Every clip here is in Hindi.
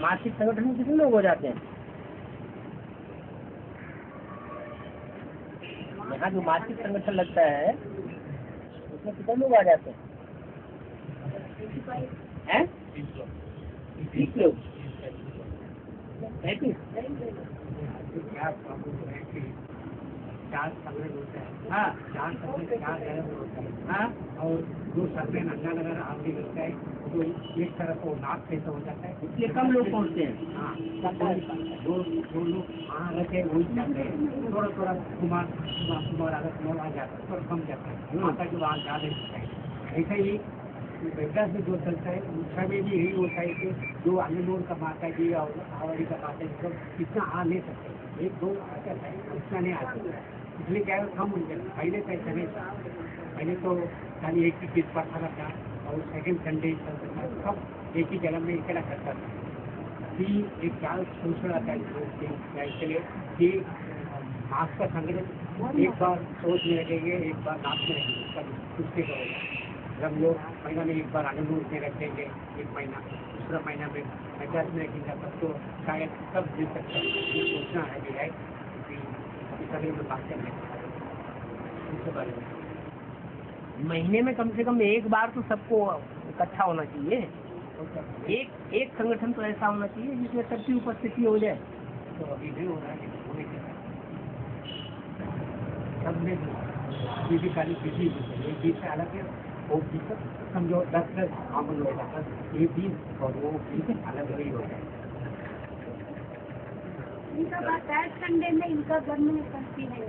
मासिक संगठन में कितने लोग हो जाते हैं? यहाँ जो मासिक संगठन लगता है उसमें कितने लोग आ जाते हैं? 30 लोग, 35। 4 संगठन होता है। हाँ 4 संगठन 4 जगह होता है। हाँ, और 2 सर्वे नगर आगे लगता है तो एक तरफ वो नाक से हो जाता है, इसलिए कम लोग पहुँचते हैं। हाँ दो लोग वहाँ रहते वही जाते हैं, थोड़ा कुमार अगर कुमार आ जाता है थोड़ा कम जाता है, माता जो वहाँ ज़्यादा होता है। ऐसा ही विकास में जो चलता है उसका में भी यही होता है कि जो अनमोल का माता जी और आवड़ी का माता जी सब इतना आ नहीं सकते, 1-2 आ जाता है, उतना नहीं आ सकता। इसलिए क्या है कम हो जाता है। पहले तो ऐसा नहीं था, पहले तो खाली एक ही चीज़ पढ़ता था और सेकंड संडे चलता था, सब एक ही जगह में इकट्ठा करता था। फिर एक ख्याल सोच रहा था इसलिए कि आज का संगठन एक बार सोच में लगेंगे, एक बार नाप में लगेंगे, सब उसके करेगा। जब लोग महीना में एक बार आनंद में रखेंगे, 1 महीना, दूसरा महीना में 50 में रखेंगे, तब तो शायद सब दे सकता है। ये सोचना है भी है कि अभी सभी में बात करने इसके बारे में महीने में कम से कम एक बार तो सबको इकट्ठा होना चाहिए। एक संगठन तो ऐसा होना चाहिए जिसमें सबकी उपस्थिति हो जाए। तो अभी नहीं हो रहा है, होने के सब में किसी खाली किसी एक चीज से अलग है, वो चीज समझो 10 आम हो जाता है, ये चीज और वो चीज अलग नहीं हो जाए। इनका बात है संडे में इनका घर में करती है,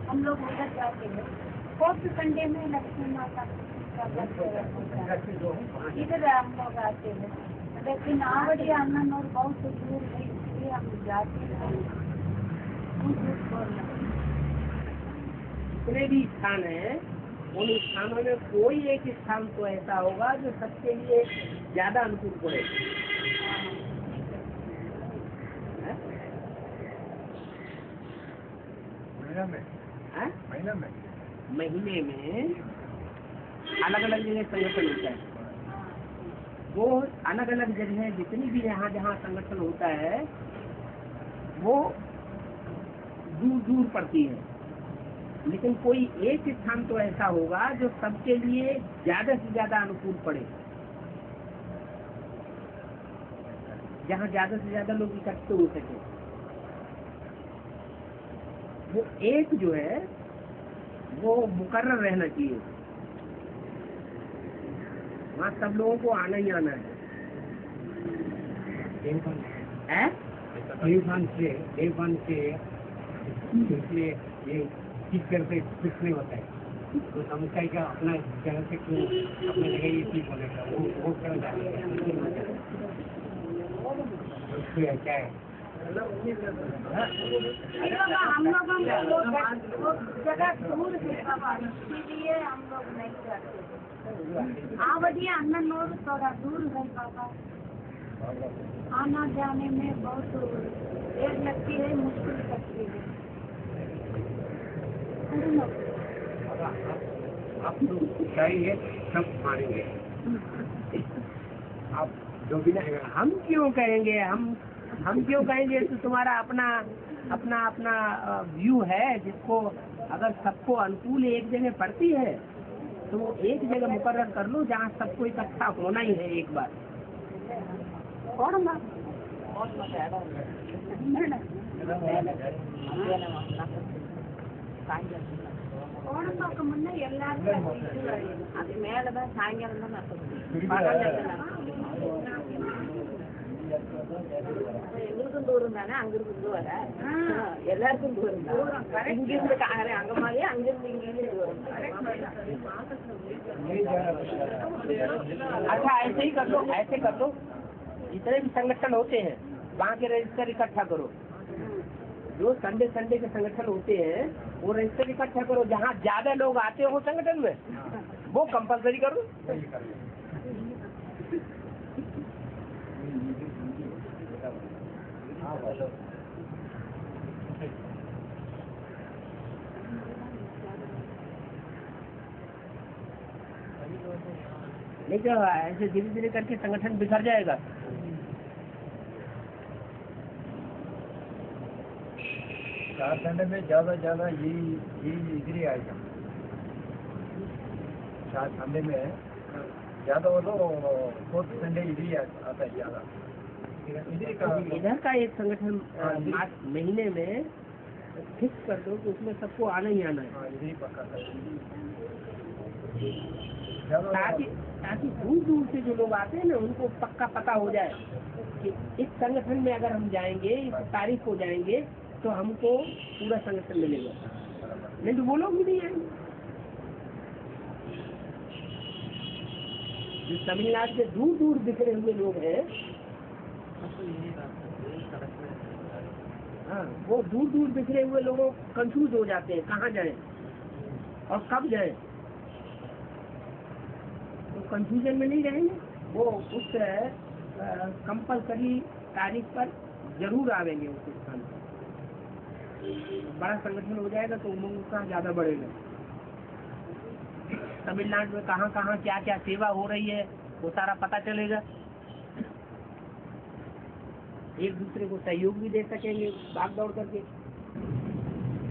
हम लोग उधर जाते हैं। 4th संडे में लक्ष्मी माता का व्रत होता है, इधर हम लोग आते हैं। लेकिन आवड़ी आनंद और बहुत दूर है, इसलिए हम जाते हैं। जितने भी स्थान है उन स्थानों में कोई एक स्थान तो ऐसा होगा जो सबके लिए ज्यादा अनुकूल पड़े। महीने में अलग अलग जगह संगठन होता है। वो अलग अलग जगह जितनी भी यहाँ जहाँ संगठन होता है वो दूर दूर पड़ती है, लेकिन कोई एक स्थान तो ऐसा होगा जो सबके लिए ज्यादा से ज्यादा अनुकूल पड़े, जहाँ ज्यादा से ज्यादा लोग इकट्ठे हो सके। वो एक जो है वो मुकर्रर रहना चाहिए, वहाँ सब लोगों को आना ही आना है। देवभान से इसलिए ये किस तरह से कुछ नहीं होता है, तो समझता है कि अपना जगह से क्यों अपने जगह ये ठीक होने का वो क्यों जाने क्या है। हम लोग जगह दूर है बाबा, इसीलिए हम लोग नहीं जाते। आवड़ी आनंद और थोड़ा दूर है बाबा, आना जाने में बहुत देर लगती है, मुश्किल लगती है। आप लोग चाहिए सब मानेंगे, आप जो भी नहीं हम क्यों कहेंगे, हम क्यों कहेंगे? तो तुम्हारा अपना अपना अपना व्यू है, जिसको अगर सबको अनुकूल एक जगह पड़ती है तो एक जगह मुकर्रर कर लो जहाँ सबको इकट्ठा होना ही है एक बार। और முன்ன எல்லாரும் அது மேலதான் சாயங்காலம் தான் எங்களுக்கும் தூரம் தானே, அங்கிருந்து வர எல்லாருக்கும் தூரம் தான், இங்கிருந்து அங்க மாதிரியே அங்கிருந்து இங்கிருந்து தூரம்। अच्छा ऐसे ही कर लो, ऐसे कर लो, जितने भी संगठन होते हैं वहाँ के रजिस्टर इकट्ठा करो। जो संडे के संगठन होते हैं वो रजिस्टर इकट्ठा करो, जहाँ ज्यादा लोग आते हो संगठन में वो कंपलसरी करो। नहीं तो ऐसे धीरे धीरे करके संगठन बिखर जाएगा। झारखंड में ज्यादा यही इधर ही आएगा। झारखंड में ज्यादा वो लोग फोर्थ संडे इधर ही आता है ज्यादा। इधर का एक संगठन मार्च महीने में फिक्स कर दो कि उसमें सबको आना ही आना है, इधर ही पक्का ताकि दूर दूर से जो लोग आते हैं ना उनको पक्का पता हो जाए कि इस संगठन में अगर हम जाएंगे, इस तारीख को जाएंगे तो हमको पूरा संगठन मिलेगा, नहीं तो वो लोग भी नहीं आएंगे। जो तमिलनाडु से दूर दूर बिखरे हुए लोग हैं, हाँ, वो दूर दूर बिखरे हुए लोगों कंफ्यूज हो जाते हैं कहाँ जाएं और कब जाएं। तो कंफ्यूजन में नहीं रहेंगे, वो उस कंपलसरी तारीख पर जरूर आवेंगे उस स्थान पर। बड़ा संगठन हो जाएगा तो उमंग का ज्यादा बढ़ेगा। तमिलनाडु में कहाँ कहाँ क्या क्या सेवा हो रही है वो सारा पता चलेगा, एक दूसरे को सहयोग भी दे सकेंगे भाग दौड़ करके।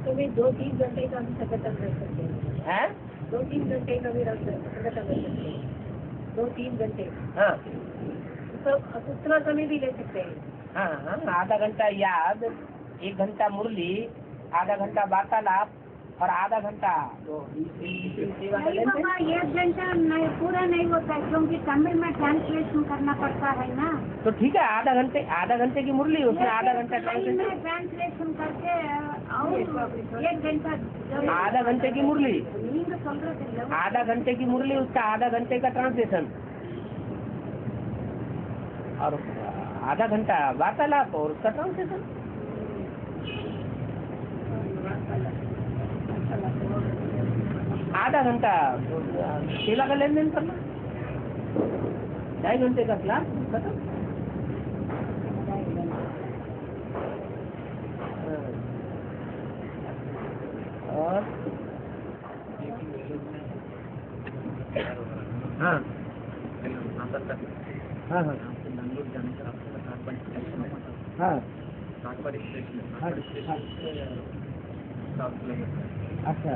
तो भी 2-3 घंटे का भी संगठन रख सकते हैं, 2-3 घंटे का भी संगठन रख सकते हैं, 2-3 घंटे। हाँ तो उतना समय भी ले सकते हैं। हाँ हाँ, आधा घंटा याद, 1 घंटा मुरली, आधा घंटा वार्तालाप और आधा घंटा तो सेवा कर लेते हैं। 1 घंटा नहीं पूरा नहीं होता है क्योंकि तमिल में ट्रांसलेशन करना पड़ता है ना। तो ठीक है, आधा घंटे की मुरली, उसमें आधा घंटा ट्रांसलेशन करके और 1 घंटा आधा घंटे की मुरली, नींद சொல்றது आधा घंटे की मुरली, उसका आधा घंटे का ट्रांसलेशन और आधा घंटा वार्तालाप और उसका ट्रांसलेशन। आधा घंटा सेवा का लेन देन करना, 2.5 घंटे का क्लास खत्म। और हाँ हाँ हाँ बेंगलुरु जाने का रास्ते में काटपाड़ी स्टेशन है। हाँ काटपाड़ी स्टेशन है, हाँ, काटपाड़ी स्टेशन से 7 किलोमीटर अच्छा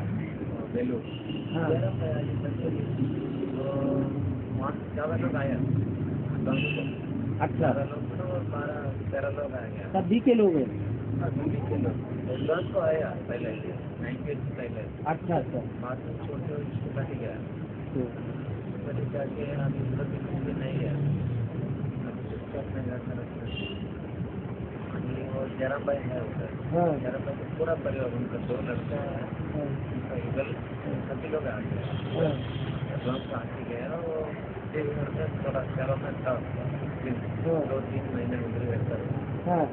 बेलूर। हाँ वहाँ से ज़्यादा लोग आए, अच्छा, 11 लोग तो 12-13 लोग आए हैं। सब भी के लोग हैं। अभी के लोग 10 तो आया पहले 98 पहले, अच्छा अच्छा बाद में छोटे इसको कट गया, तो कट जाके अभी पूरा दिन नहीं है, अभी तो अपने घर में रखते हैं। और जयराम भाई है उधर, हाँ जयराम भाई का पूरा परिवार, उनका 2 लड़का है, हाँ उनका इधर सभी लोग आ गए, हाँ लोग आके गए और एक घर में थोड़ा शहरों में था 2-3 महीने उधर रहता है। हाँ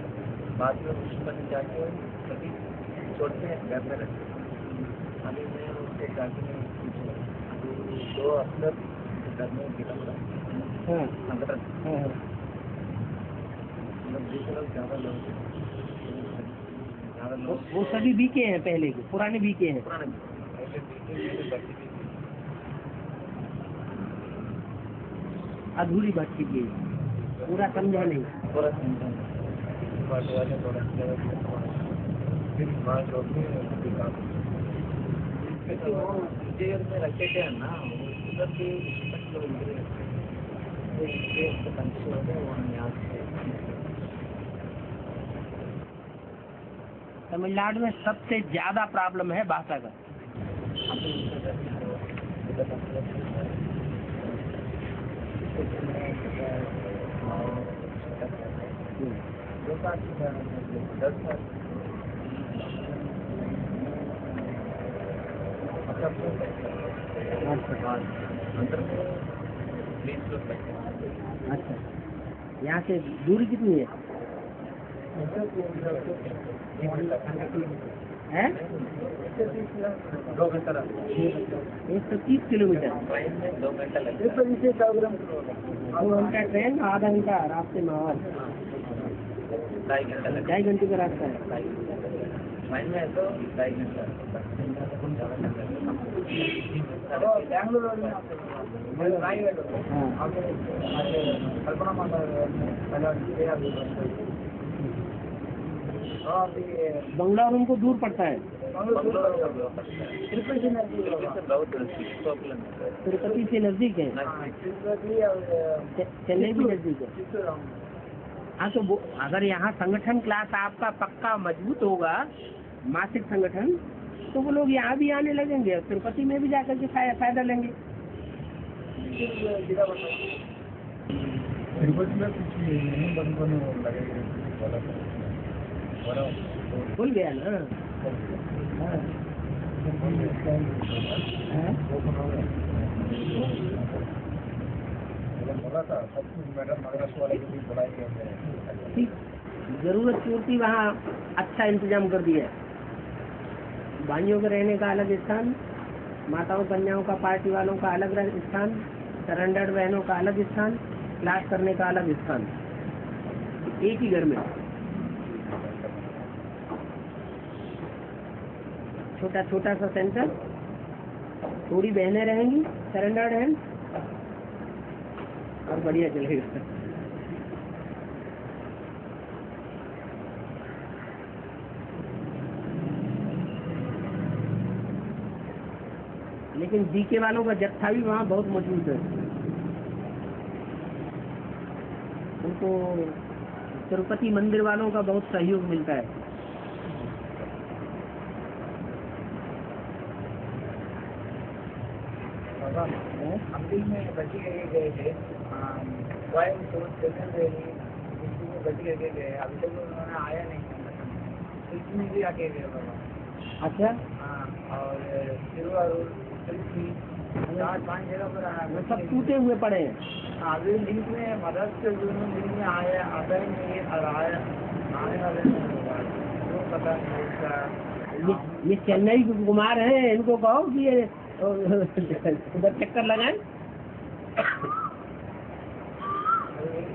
बाद में उसमें जाके सभी छोड़ते हैं घर में रहते हैं। अभी मैं उसके जाके अभी 2 अफसर घर में गिरा पड़ा हाँ अंदर हाँ दूसरे ज़्यादा लोग वो सभी बीके हैं, पहले के पुराने बीके हैं। पुराने अधूरी बात कीजिए, पूरा समझा नहीं। पूरा वाले थोड़ा फिर बात होती है में रखे थे ना उधर भी लोग तमिलनाडु में सबसे ज्यादा प्रॉब्लम है भाषा का। अच्छा, यहाँ से दूरी कितनी है? 2 घंटा 130 किलोमीटर। 2 घंटा लगता है। 2 घंटा ट्रेन, आधा घंटा रास्ते में और 2.5 घंटा लगता 2.5 घंटे का रास्ता है। है। ट्रेन में तो 2.5 घंटा बंगला और उनको दूर पड़ता है, तिरुपति से नजदीक है, चेन्नई भी नजदीक है। हाँ तो अगर यहाँ संगठन क्लास आपका पक्का मजबूत होगा, मासिक संगठन, तो वो लोग यहाँ भी आने लगेंगे और तिरुपति में भी जाकर के फायदा लेंगे। तिरुपति में कुछ भूल गया ना। बोला था सब कुछ मैडम मद्रास वाले को भी बुलाएंगे। ठीक, जरूरत पूर्ति वहाँ अच्छा इंतजाम कर दिया है। भाइयों के रहने का अलग स्थान, माताओं कन्याओं का पार्टी वालों का अलग स्थान, सरेंडर्ड बहनों का अलग स्थान, क्लास करने का अलग स्थान, एक ही घर में। छोटा छोटा सा सेंटर, थोड़ी बहनें रहेंगी सरेंडर्ड हैं और बढ़िया चलेगा। लेकिन जीके वालों का जत्था भी वहाँ बहुत मजबूत है। उनको तिरुपति मंदिर वालों का बहुत सहयोग मिलता है। अमरीक में बच्ची गए थे, बच्ची गए, अभी तक उन्होंने आया नहीं, इसमें भी आके गए बाबा। अच्छा, हाँ, और तिरुवारूर 4-5 जगह पर आया, वो सब टूटे हुए पड़े हैं। अभी लिंक में मदद से लिंक में आया, आता ही नहीं और आने वाले नहीं होगा, तो पता नहीं उसका। ये चेन्नई के कुमार हैं, इनको कहो कि ये उधर चक्कर लगाएं। एक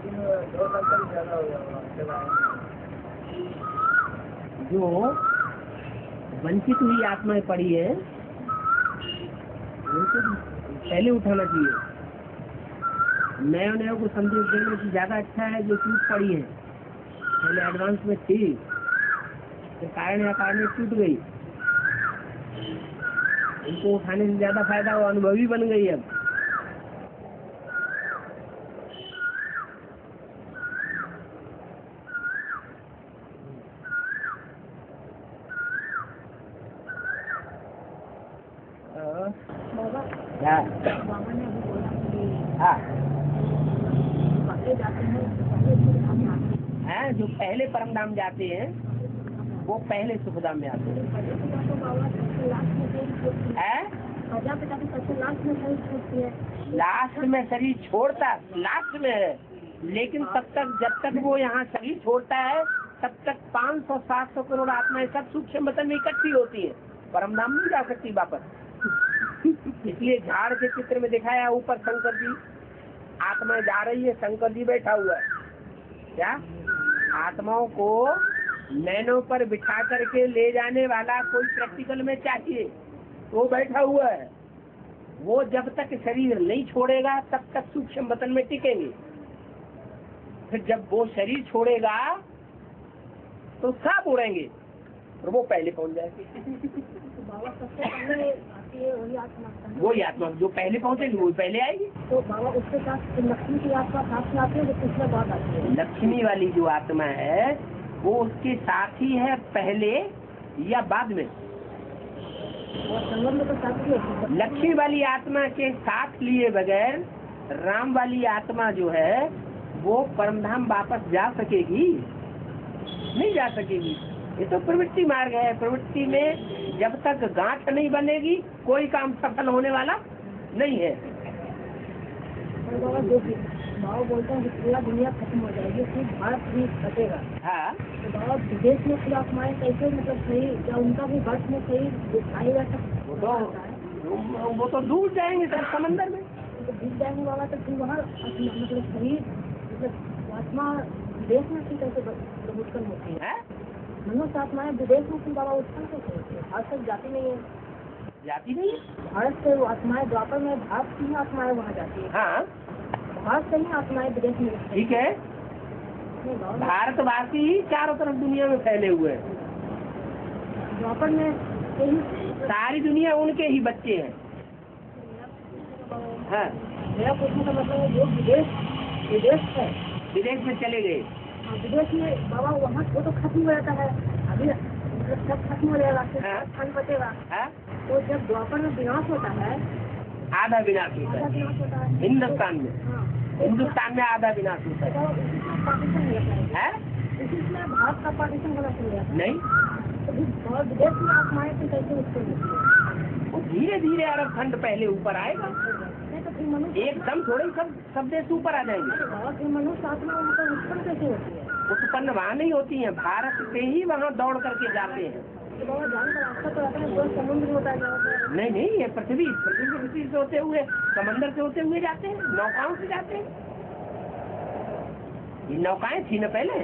दिन 2 साल तक ज्यादा हो जाएगा। जो वंचित हुई आत्माएं पड़ी है, उनको पहले उठाना चाहिए। नए को संदेश देने की ज्यादा अच्छा है जो टूट पड़ी है, पहले एडवांस में थी, तो कारण या कारण टूट गई, उनको उठाने से ज्यादा फायदा, वो अनुभवी बन गई अब। क्या? बाबा ने अभी बोला कि हाँ, पहले जाते हैं तो पहले सुखधाम में आते हैं जो पहले परमधाम जाते हैं वो पहले सुखधाम में आते हैं। तो बाबा सबसे लास्ट में शरीर छूटती है, हैं? प्रजापिता की सबसे लास्ट में शरीर छूटती है। लास्ट में शरीर छोड़ता, लास्ट में है, लेकिन तब तक जब तक वो यहाँ शरीर छोड़ता है तब तक 500-700 करोड़ आत्माएं सब सूक्ष्म वतन में इकट्ठी होती है, परमधाम नहीं जा सकती वापस। इसलिए झाड़ के चित्र में दिखाया ऊपर शंकर जी, आत्माएं जा रही है, शंकर जी बैठा हुआ है। क्या आत्माओं को नैनों पर बिठा करके ले जाने वाला कोई प्रैक्टिकल में चाहिए, वो बैठा हुआ है। वो जब तक शरीर नहीं छोड़ेगा तब तक सूक्ष्म वतन में टिकेंगे। फिर जब वो शरीर छोड़ेगा तो सब उड़ेंगे और वो पहले पहुंच जाएंगे। तो बाबा सबसे पहले आती है वही आत्मा, वही आत्मा जो पहले पहुंचेगी वो पहले आएगी। तो बाबा उसके साथ लक्ष्मी की आत्मा साथ में आती है, जो पिछले बाद आती है। लक्ष्मी वाली जो आत्मा है वो उसके साथी है पहले या बाद में। और संगम में तो साथ ही होती है। लक्ष्मी वाली आत्मा के साथ लिए बगैर राम वाली आत्मा जो है वो परमधाम वापस जा सकेगी? नहीं जा सकेगी। ये तो प्रवृत्ति मार्ग है। प्रवृत्ति में जब तक गांठ नहीं बनेगी कोई काम सफल होने वाला नहीं है। और बाबा जो बाबा बोलते हैं कि पूरा दुनिया खत्म हो जाएगी, सिर्फ भारत ही बचेगा। हाँ, तो बाबा विदेश में फिर आत्माएं कैसे, मतलब सही, क्या उनका भी भारत में सही दिखाएगा? वो तो डूब जाएंगे सर समंदर में। तो डूब जाएंगे बाबा, तो फिर वहाँ मतलब सही, मतलब आत्मा विदेश में फिर कैसे उत्पन्न होती है? मनुष्य आत्माएं विदेश में फिर बाबा उत्पन्न कैसे होती है? भारत तक जाती नहीं है। जाती नहीं है। भारत से वो आत्माएं द्वापर में भारत की ही आत्माएं वहाँ जाती है। हाँ भारत से ही आत्माएं विदेश में। ठीक है, नहीं, बाबा भारतवासी ही चारों तरफ दुनिया में फैले हुए हैं। द्वापर में यही सारी दुनिया उनके ही बच्चे हैं। हाँ, मेरा पूछने का मतलब है जो विदेश है, विदेश में चले गए। विदेश में बाबा वहाँ वो तो खत्म हो जाता है, अभी मतलब सब खत्म हो जाएगा, फिर हाँ। स्थान बचेगा। हाँ, तो जब द्वापर में विनाश होता है, आधा विनाश होता आधा है विनाश होता है हिंदुस्तान में। हाँ, हिंदुस्तान में आधा विनाश होता है। तो उसी में पार्टीशन हो जाता है, है? इसी में भारत का पार्टीशन होना चाहिए। नहीं, तो फिर विदेश में आत्माएं तो कैसे उसको वो धीरे धीरे अरब खंड पहले ऊपर आएगा। नहीं, तो फिर मनुष्य एकदम थोड़े ही सब देश ऊपर आ जाएंगे। बाबा फिर मनुष्य आत्मा मतलब उत्पन्न कैसे होती है? उत्पन्न वहाँ नहीं होती है, भारत से ही वहाँ दौड़ करके जाते हैं। तो बाबा जानकर आपका तो अपने दो समुद्र होता है, नहीं नहीं, ये पृथ्वी से होते हुए, समंदर से होते हुए जाते हैं, नौकाओं से जाते हैं। ये नौकाएं थी न पहले।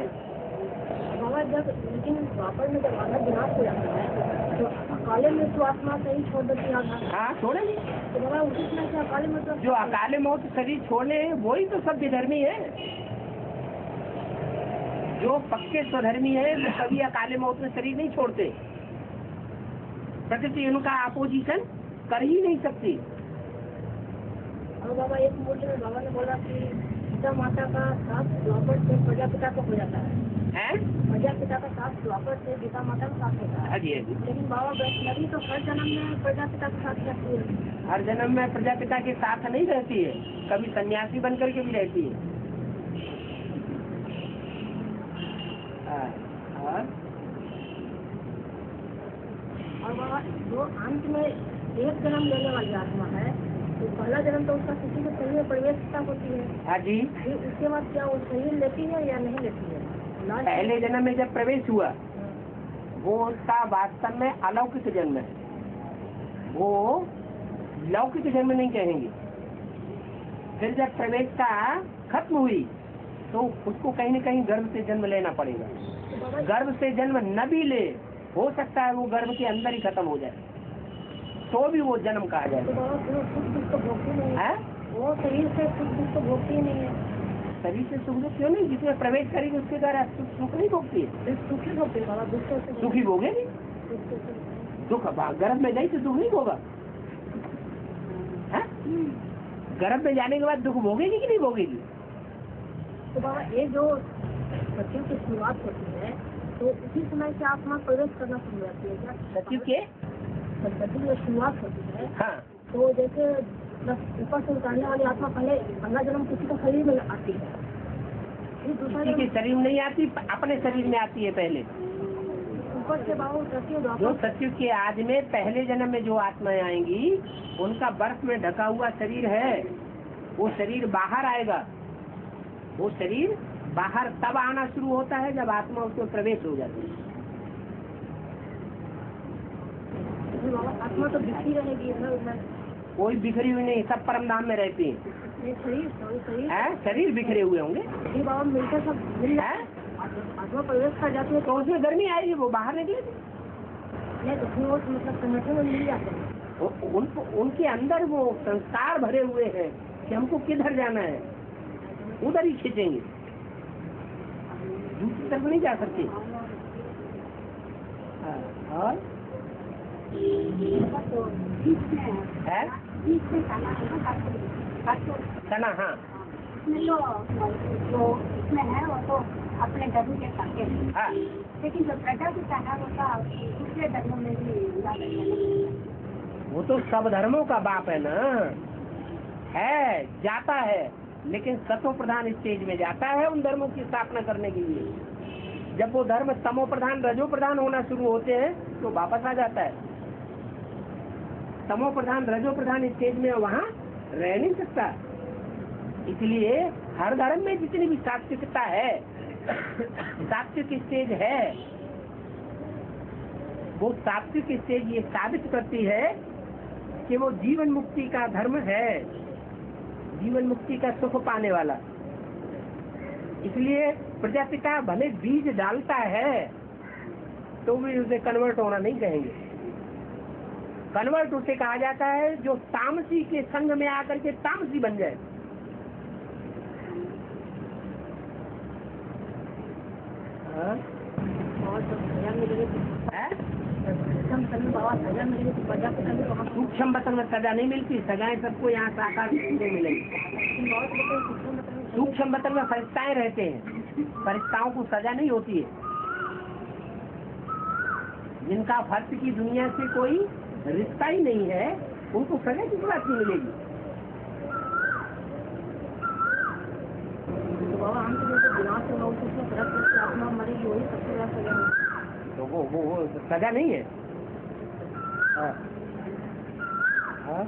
बाबा जब लेकिन द्वापर में जब आधा विनाश हो जाता है तो अकाले में तो आत्मा सही छोड़ देती है। हाँ, छोड़ेंगे। तो बाबा उसी समय से अकाले में तो जो अकाले मौत शरीर छोड़े वही तो सभ्य धर्मी है। जो पक्के स्वधर्मी है वो कभी अकाले मौत में शरीर नहीं छोड़ते। प्रकृति उनका अपोजिशन कर ही नहीं सकती। और बाबा एक मूर्ति में बाबा ने बोला कि सीता माता का साथ द्वापर से प्रजापिता को हो जाता है, हैं? प्रजापिता का साथ द्वापर से सीता माता का साथ होता है। अजी अजी, लेकिन बाबा वैष्णवी तो हर जन्म में प्रजापिता के साथ रहती है। हर जन्म में प्रजापिता के साथ नहीं रहती है, कभी सन्यासी बन करके भी रहती है। और बाबा जो अंत में एक जन्म लेने वाली आत्मा है, तो पहला जन्म तो उसका किसी के शरीर में प्रवेशता होती है, हाँ जी, फिर उसके बाद क्या वो शरीर लेती है या नहीं लेती है? लास्ट पहले जन्म में जब प्रवेश हुआ वो उसका वास्तव में अलौकिक जन्म है, वो लौकिक जन्म नहीं कहेंगे। फिर जब प्रवेशता खत्म हुई तो उसको कहीं न कहीं गर्भ से जन्म लेना पड़ेगा। तो बाबा गर्भ से जन्म न भी ले, हो सकता है वो गर्भ के अंदर ही खत्म हो जाए, तो भी वो जन्म कहा तो जाएगा। बाबा फिर सुख दुख तो भोगती नहीं है, है? वो शरीर से सुख दुख तो भोगती ही नहीं है, शरीर से सुख दुख क्यों नहीं? जिसमें प्रवेश करेगी उसके द्वारा सुख नहीं भोगती है। फिर सुख ही भोगती है बाबा, दुख से सुख ही भोगेगी। दुख गर्भ में गई तो दुख नहीं होगा। गर्भ में जाने के बाद दुख भोगेगी कि नहीं भोगेगी? तो बाबा ये जो सत्य की शुरुआत होती है तो उसी समय से आत्मा प्रवेश करना शुरू हो जाती है क्या? सचिव के? सत्य में शुरुआत होती है हाँ, तो जैसे मतलब ऊपर से उतारने वाली आत्मा पहला जन्म किसी का शरीर में आती है, फिर दूसरा किसी के जन्म शरीर में नहीं आती, अपने शरीर में आती है पहले। ऊपर से बाबा उतरती है जो वापस। सचिव के आज में पहले जन्म में जो आत्माएं आएंगी उनका बर्फ में ढका हुआ शरीर है, वो शरीर बाहर आएगा। वो शरीर बाहर तब आना शुरू होता है जब आत्मा उसमें प्रवेश हो जाती है। फिर बाबा आत्मा तो बिखरी रहेगी इधर उधर, कोई बिखरी हुई नहीं, सब परम धाम में रहती है। ये शरीर हैं? शरीर बिखरे हुए होंगे फिर बाबा मिलकर सब मिल हैं? आत्मा प्रवेश कर जाती है तो उसमें गर्मी आएगी, वो बाहर निकलेगी। नहीं तो फिर वो मतलब संगठन में मिल जाते हैं। उनके अंदर वो संस्कार भरे हुए हैं कि हमको किधर जाना है, उधर ही खींचेंगे, दूसरी तरफ नहीं जा सकते। और तो बीच में है बीच में खाना है ना, सना, हाँ इसमें जो इसमें है वो तो अपने धर्म के साथे है, हाँ, लेकिन जो प्रजापिता है वो का दूसरे धर्मों में भी ला सकते हैं। वो तो सब धर्मों का बाप है ना, है जाता है, लेकिन सतो प्रधान स्टेज में जाता है उन धर्मों की स्थापना करने के लिए। जब वो धर्म तमो प्रधान रजो प्रधान होना शुरू होते हैं तो वापस आ जाता है। तमो प्रधान रजो प्रधान स्टेज में वहाँ रह नहीं सकता। इसलिए हर धर्म में जितनी भी सात्विकता है, सात्विक स्टेज है, वो सात्विक स्टेज ये साबित करती है कि वो जीवन मुक्ति का धर्म है, जीवन मुक्ति का सुख पाने वाला। इसलिए प्रजापिता भले बीज डालता है तो भी उसे कन्वर्ट होना नहीं कहेंगे। कन्वर्ट उसे कहा जाता है जो तामसी के संग में आकर के तामसी बन जाए। हाँ? हैं? सूक्ष्म बतन में सजा नहीं मिलती, सजाएं सबको यहाँ साकार नहीं मिलेगी। सूक्ष्म बतन में फरिश्ताएं रहते हैं, फरिश्ताओं को सजा नहीं होती है। जिनका फर्श की दुनिया से कोई रिश्ता ही नहीं है, उनको सजा किस बात की मिलेगी? तो वो सजा नहीं है। हाँ। हाँ?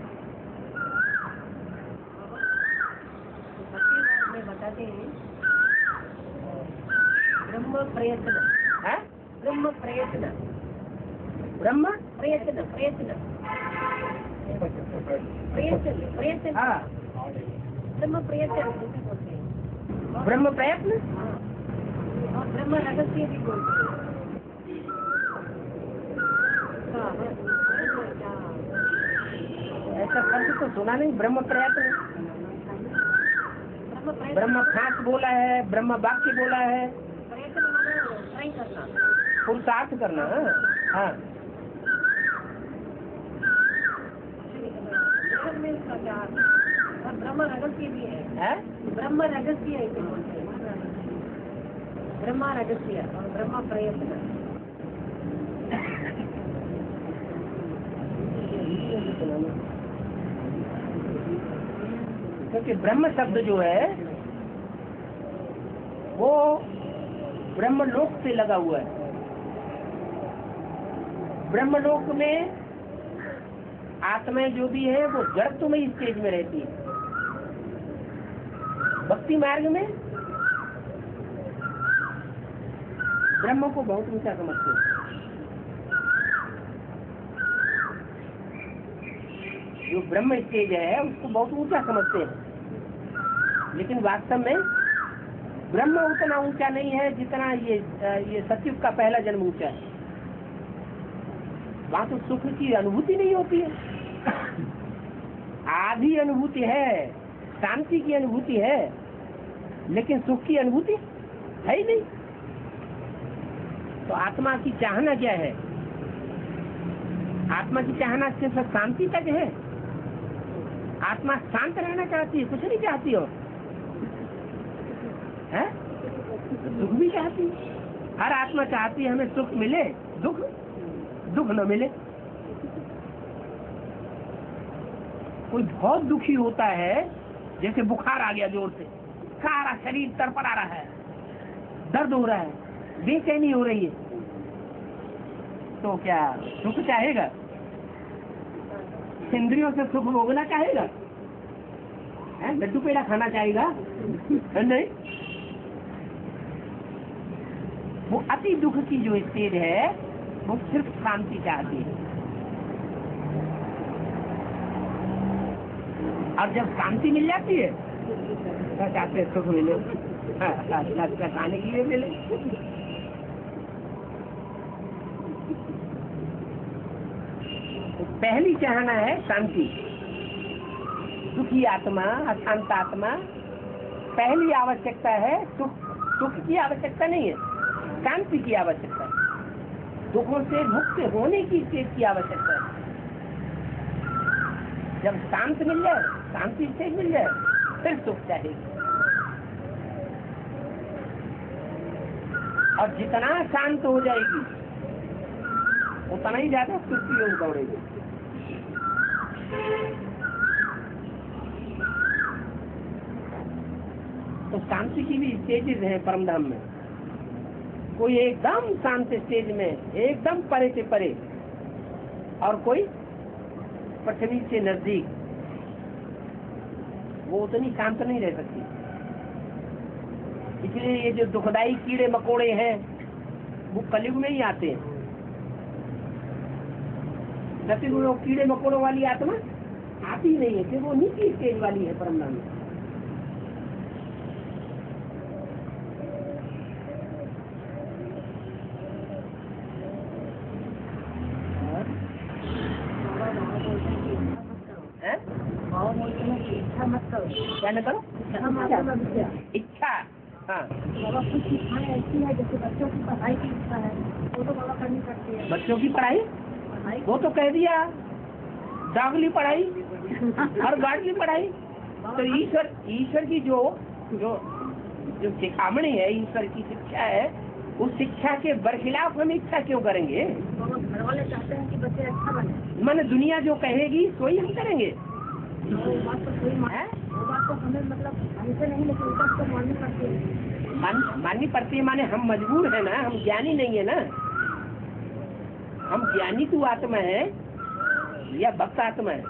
बताते हैं ब्रह्म प्रयत्न है, ब्रह्म प्रयत्न, ब्रह्म प्रयत्न प्रयत्न प्रयत्न प्रयत्न, हाँ, ब्रह्म प्रयत्न बोलते हैं, ब्रह्म प्रयत्न और ब्रह्म रहस्य भी बोलते हैं। ऐसा शब्द तो सुना नहीं, ब्रह्म प्रयत्न। ब्रह्म खास बोला है, ब्रह्म वाक्य बोला है, प्रयत्न ट्राई करना, पुरुषार्थ करना। हाँ, ब्रह्म रहस्य भी है, ब्रह्म रहस्य है बोलते हैं, ब्रह्म रहस्य और ब्रह्म प्रयत्न। क्योंकि ब्रह्म शब्द जो है वो ब्रह्मलोक से लगा हुआ है। ब्रह्मलोक में आत्माएं जो भी है वो जड़त्वमयी स्टेज में रहती है। भक्ति मार्ग में ब्रह्म को बहुत ऊंचा समझते हैं। जो ब्रह्म स्टेज है उसको बहुत ऊंचा समझते हैं, लेकिन वास्तव में ब्रह्म उतना ऊंचा नहीं है जितना ये सतयुग का पहला जन्म ऊंचा है। वहां तो सुख की अनुभूति नहीं होती है, आधी अनुभूति है, शांति की अनुभूति है, लेकिन सुख की अनुभूति है ही नहीं। तो आत्मा की चाहना क्या है? आत्मा की चाहना सिर्फ शांति तक है। आत्मा शांत रहना चाहती है, कुछ नहीं चाहती हो है? सुख भी चाहती है। हर आत्मा चाहती है हमें सुख मिले, दुख न मिले। कोई बहुत दुखी होता है, जैसे बुखार आ गया जोर से, सारा शरीर तड़पड़ा रहा है, दर्द हो रहा है, बेचैनी हो रही है, तो क्या सुख चाहेगा? इंद्रियों से सुख भोगना चाहेगा? लड्डू पेड़ा खाना चाहेगा? नहीं। वो अति दुख की जो स्टेज है वो सिर्फ शांति चाहती है। और जब शांति मिल जाती है तो चाहते हैं सुख मिले, खाने के लिए मिले। तो पहली चाहना है शांति। दुखी आत्मा, अशांत आत्मा, पहली आवश्यकता है सुख की आवश्यकता नहीं है, शांति की आवश्यकता है। दुखों से मुक्त होने की स्टेज की आवश्यकता है। जब शांत मिल जाए, शांति स्टेज मिल जाए, फिर सुख चाहिए। और जितना शांत हो जाएगी उतना ही ज्यादा सुख की ओर दौड़ेगी। तो शांति की भी स्टेजेस हैं परमधाम में। कोई एकदम शांत स्टेज में एकदम परे से परे, और कोई पृथ्वी से नजदीक। वो उतनी शांत नहीं रह सकती। इसलिए ये जो दुखदाई कीड़े मकोड़े हैं वो कलयुग में ही आते हैं। सतयुग में कीड़े मकोड़ों वाली आत्मा आती नहीं है, क्योंकि वो नीची स्टेज वाली है परमधाम में। इच्छा मत करो। क्या न करो? इच्छा हाँ, बाबा कुछ शिक्षाएं ऐसी है जैसे बच्चों की पढ़ाई की इच्छा है वो तो बाबा करनी पड़ती है। बच्चों की पढ़ाई पढ़ाई वो तो कह दिया, दागली पढ़ाई और गाड़ली पढ़ाई। तो ईश्वर की जो जो जो सिखामणी है, ईश्वर की शिक्षा है, उस शिक्षा के बरखिलाफ हम इच्छा क्यों करेंगे? बाबा घर वाले चाहते हैं कि बच्चे अच्छा बने। माने दुनिया जो कहेगी सोई हम करेंगे। वो बात तो कोई हैं? वो बात तो हमें मतलब हमसे नहीं लेकिन ऊपर तो माननी पड़ती है। माननी पड़ती है, माने हम मजबूर है ना, हम ज्ञानी नहीं है ना। हम ज्ञानी तू आत्मा है या भक्त आत्मा है?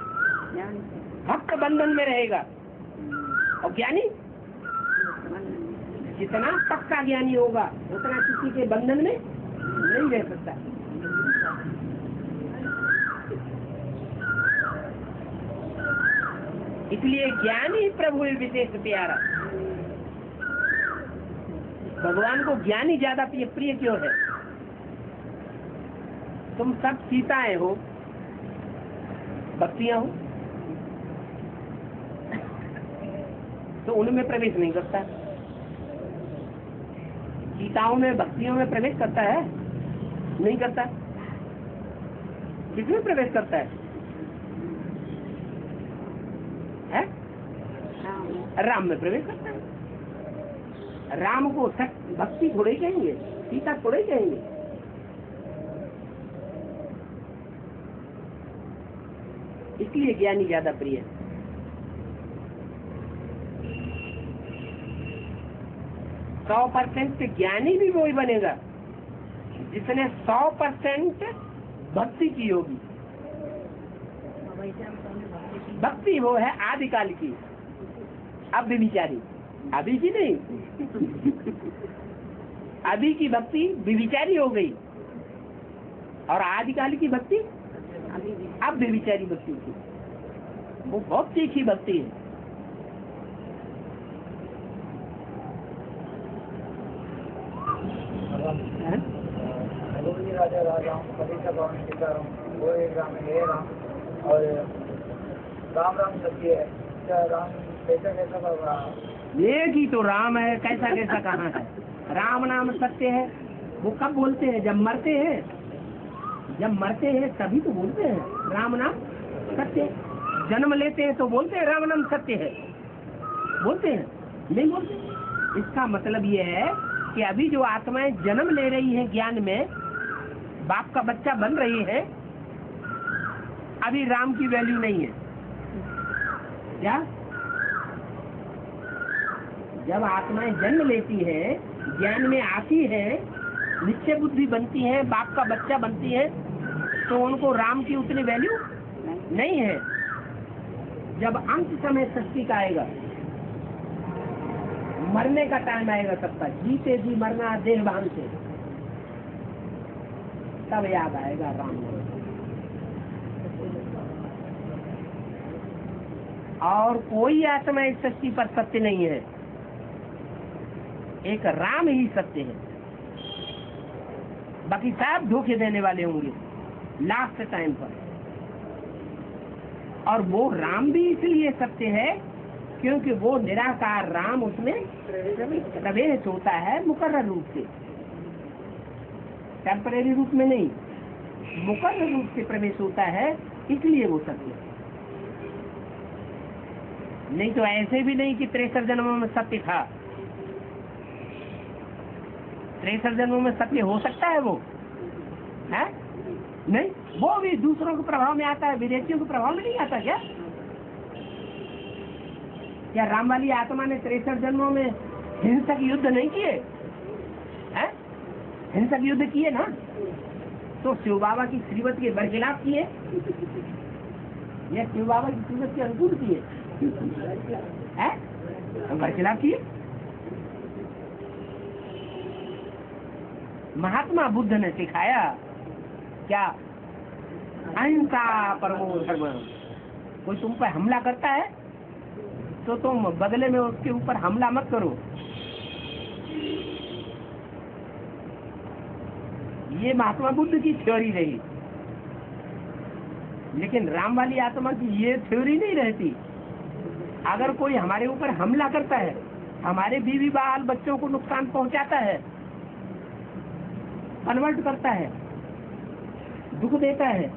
भक्त बंधन में रहेगा और ज्ञानी जितना पक्का ज्ञानी होगा उतना किसी के बंधन में नहीं रह सकता। इसलिए ज्ञानी प्रभु विशेष प्यारा। भगवान को ज्ञानी ज्यादा प्रिय क्यों है? तुम सब सीताएं हो, भक्तियां हो, तो उनमें प्रवेश नहीं करता। सीताओं में भक्तियों में प्रवेश करता है? नहीं करता। किसमें प्रवेश करता है? राम में प्रवेश करता है। राम को भक्ति थोड़े ही कहेंगे, सीता थोड़े ही कहेंगे। इसलिए ज्ञानी ज्यादा प्रिय है। 100% ज्ञानी भी वही बनेगा जिसने 100% भक्ति की होगी। भक्ति वो है आदिकाल की, अब भी विचारी, अभी की नहीं। अभी की भक्ति विचारी हो गई और आदिकाल की भक्ति अब भी विचारी भक्ति थी। वो बहुत तीखी भक्ति है। राजा राम कभी का भवन सीता राम, वो एक राम है, ये राम और राम राम सत्य है। क्या राम कैसा कैसा बाबा? एक ही तो राम है, कैसा कैसा कहाँ है? राम नाम सत्य है। वो कब बोलते हैं? जब मरते हैं। जब मरते हैं तभी तो बोलते हैं राम नाम सत्य। जन्म लेते हैं तो बोलते हैं राम नाम सत्य है, बोलते हैं? नहीं बोलते। इसका मतलब ये है कि अभी जो आत्माएं जन्म ले रही हैं ज्ञान में, बाप का बच्चा बन रही है, अभी राम की वैल्यू नहीं है। क्या? जब आत्माएं जन्म लेती हैं, ज्ञान में आती है, निश्चय बुद्धि बनती है, बाप का बच्चा बनती है, तो उनको राम की उतनी वैल्यू नहीं है। जब अंत समय सृष्टि का आएगा, मरने का टाइम आएगा सबका, जीते जी मरना देहभान से, तब याद आएगा राम। और कोई आत्मा इस सृष्टि पर सत्य नहीं है, एक राम ही सत्य है। बाकी सब धोखे देने वाले होंगे लास्ट टाइम पर। और वो राम भी इसलिए सत्य है क्योंकि वो निराकार राम उसमें प्रवेश होता है मुकर्रर रूप से, टेम्परेरी रूप में नहीं, मुकर्रर रूप से प्रवेश होता है, इसलिए वो सत्य है। नहीं तो ऐसे भी नहीं कि 63 जन्मों में सत्य था। 63 जन्मों में सत्य हो सकता है वो है? नहीं, वो भी दूसरों के प्रभाव में आता है, विदेशियों के प्रभाव में नहीं आता। क्या राम वाली आत्मा ने 63 जन्मों में हिंसक युद्ध नहीं किए हैं? हिंसक युद्ध किए ना, तो शिव बाबा की श्रीमत के बरखिलाफ किए या शिव बाबा की श्रीमत के अनुकूल किए हैं? बरखिलाफ किए। महात्मा बुद्ध ने सिखाया क्या? अहिंसा परमो धर्म। कोई तुम पर हमला करता है तो तुम बदले में उसके ऊपर हमला मत करो। ये महात्मा बुद्ध की थ्योरी रही, लेकिन राम वाली आत्मा की ये थ्योरी नहीं रहती। अगर कोई हमारे ऊपर हमला करता है हमारे बीवी बाल बच्चों को नुकसान पहुंचाता है, कन्वर्ट करता है, दुख देता है,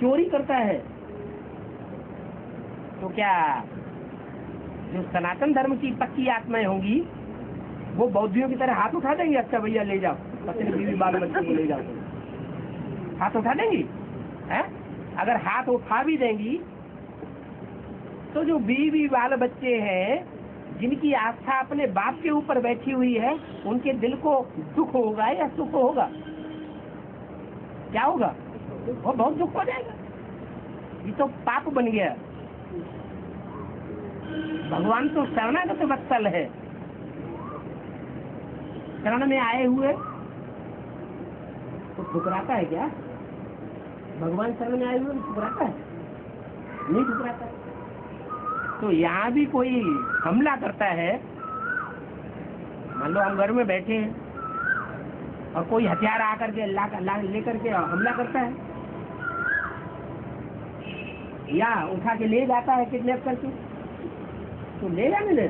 चोरी करता है, तो क्या जो सनातन धर्म की पक्की आत्माएं होंगी वो बौद्धियों की तरह हाथ उठा देंगे? अच्छा भैया ले जाओ, अपने बीवी बाल बच्चों को ले जाओ, हाथ उठा देंगी? हैं? अगर हाथ उठा भी देंगी तो जो बीवी बाल बच्चे हैं जिनकी आस्था अपने बाप के ऊपर बैठी हुई है, उनके दिल को दुख होगा या सुख होगा? क्या होगा? वो बहुत दुख हो जाएगा। ये तो पाप बन गया। भगवान तो शरणागत वत्सल है, शरण में आए हुए तो ठुकराता है क्या? भगवान शरण में आए हुए ठुकराता है? नहीं ठुकराता। तो यहाँ भी कोई हमला करता है, मान लो हम घर में बैठे हैं और कोई हथियार आकर के लेकर के हमला करता है या उठा के ले जाता है किडनैप करके, तो ले जाने दे।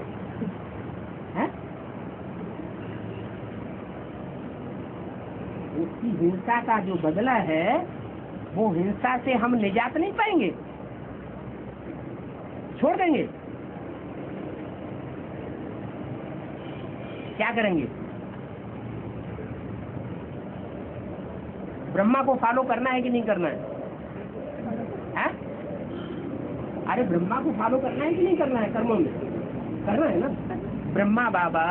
उसकी हिंसा का जो बदला है वो हिंसा से हम निजात नहीं पाएंगे, छोड़ देंगे। क्या करेंगे? ब्रह्मा को फॉलो करना है कि नहीं करना है? अरे ब्रह्मा को फॉलो करना है कि नहीं करना है? कर्मों में करना है ना। ब्रह्मा बाबा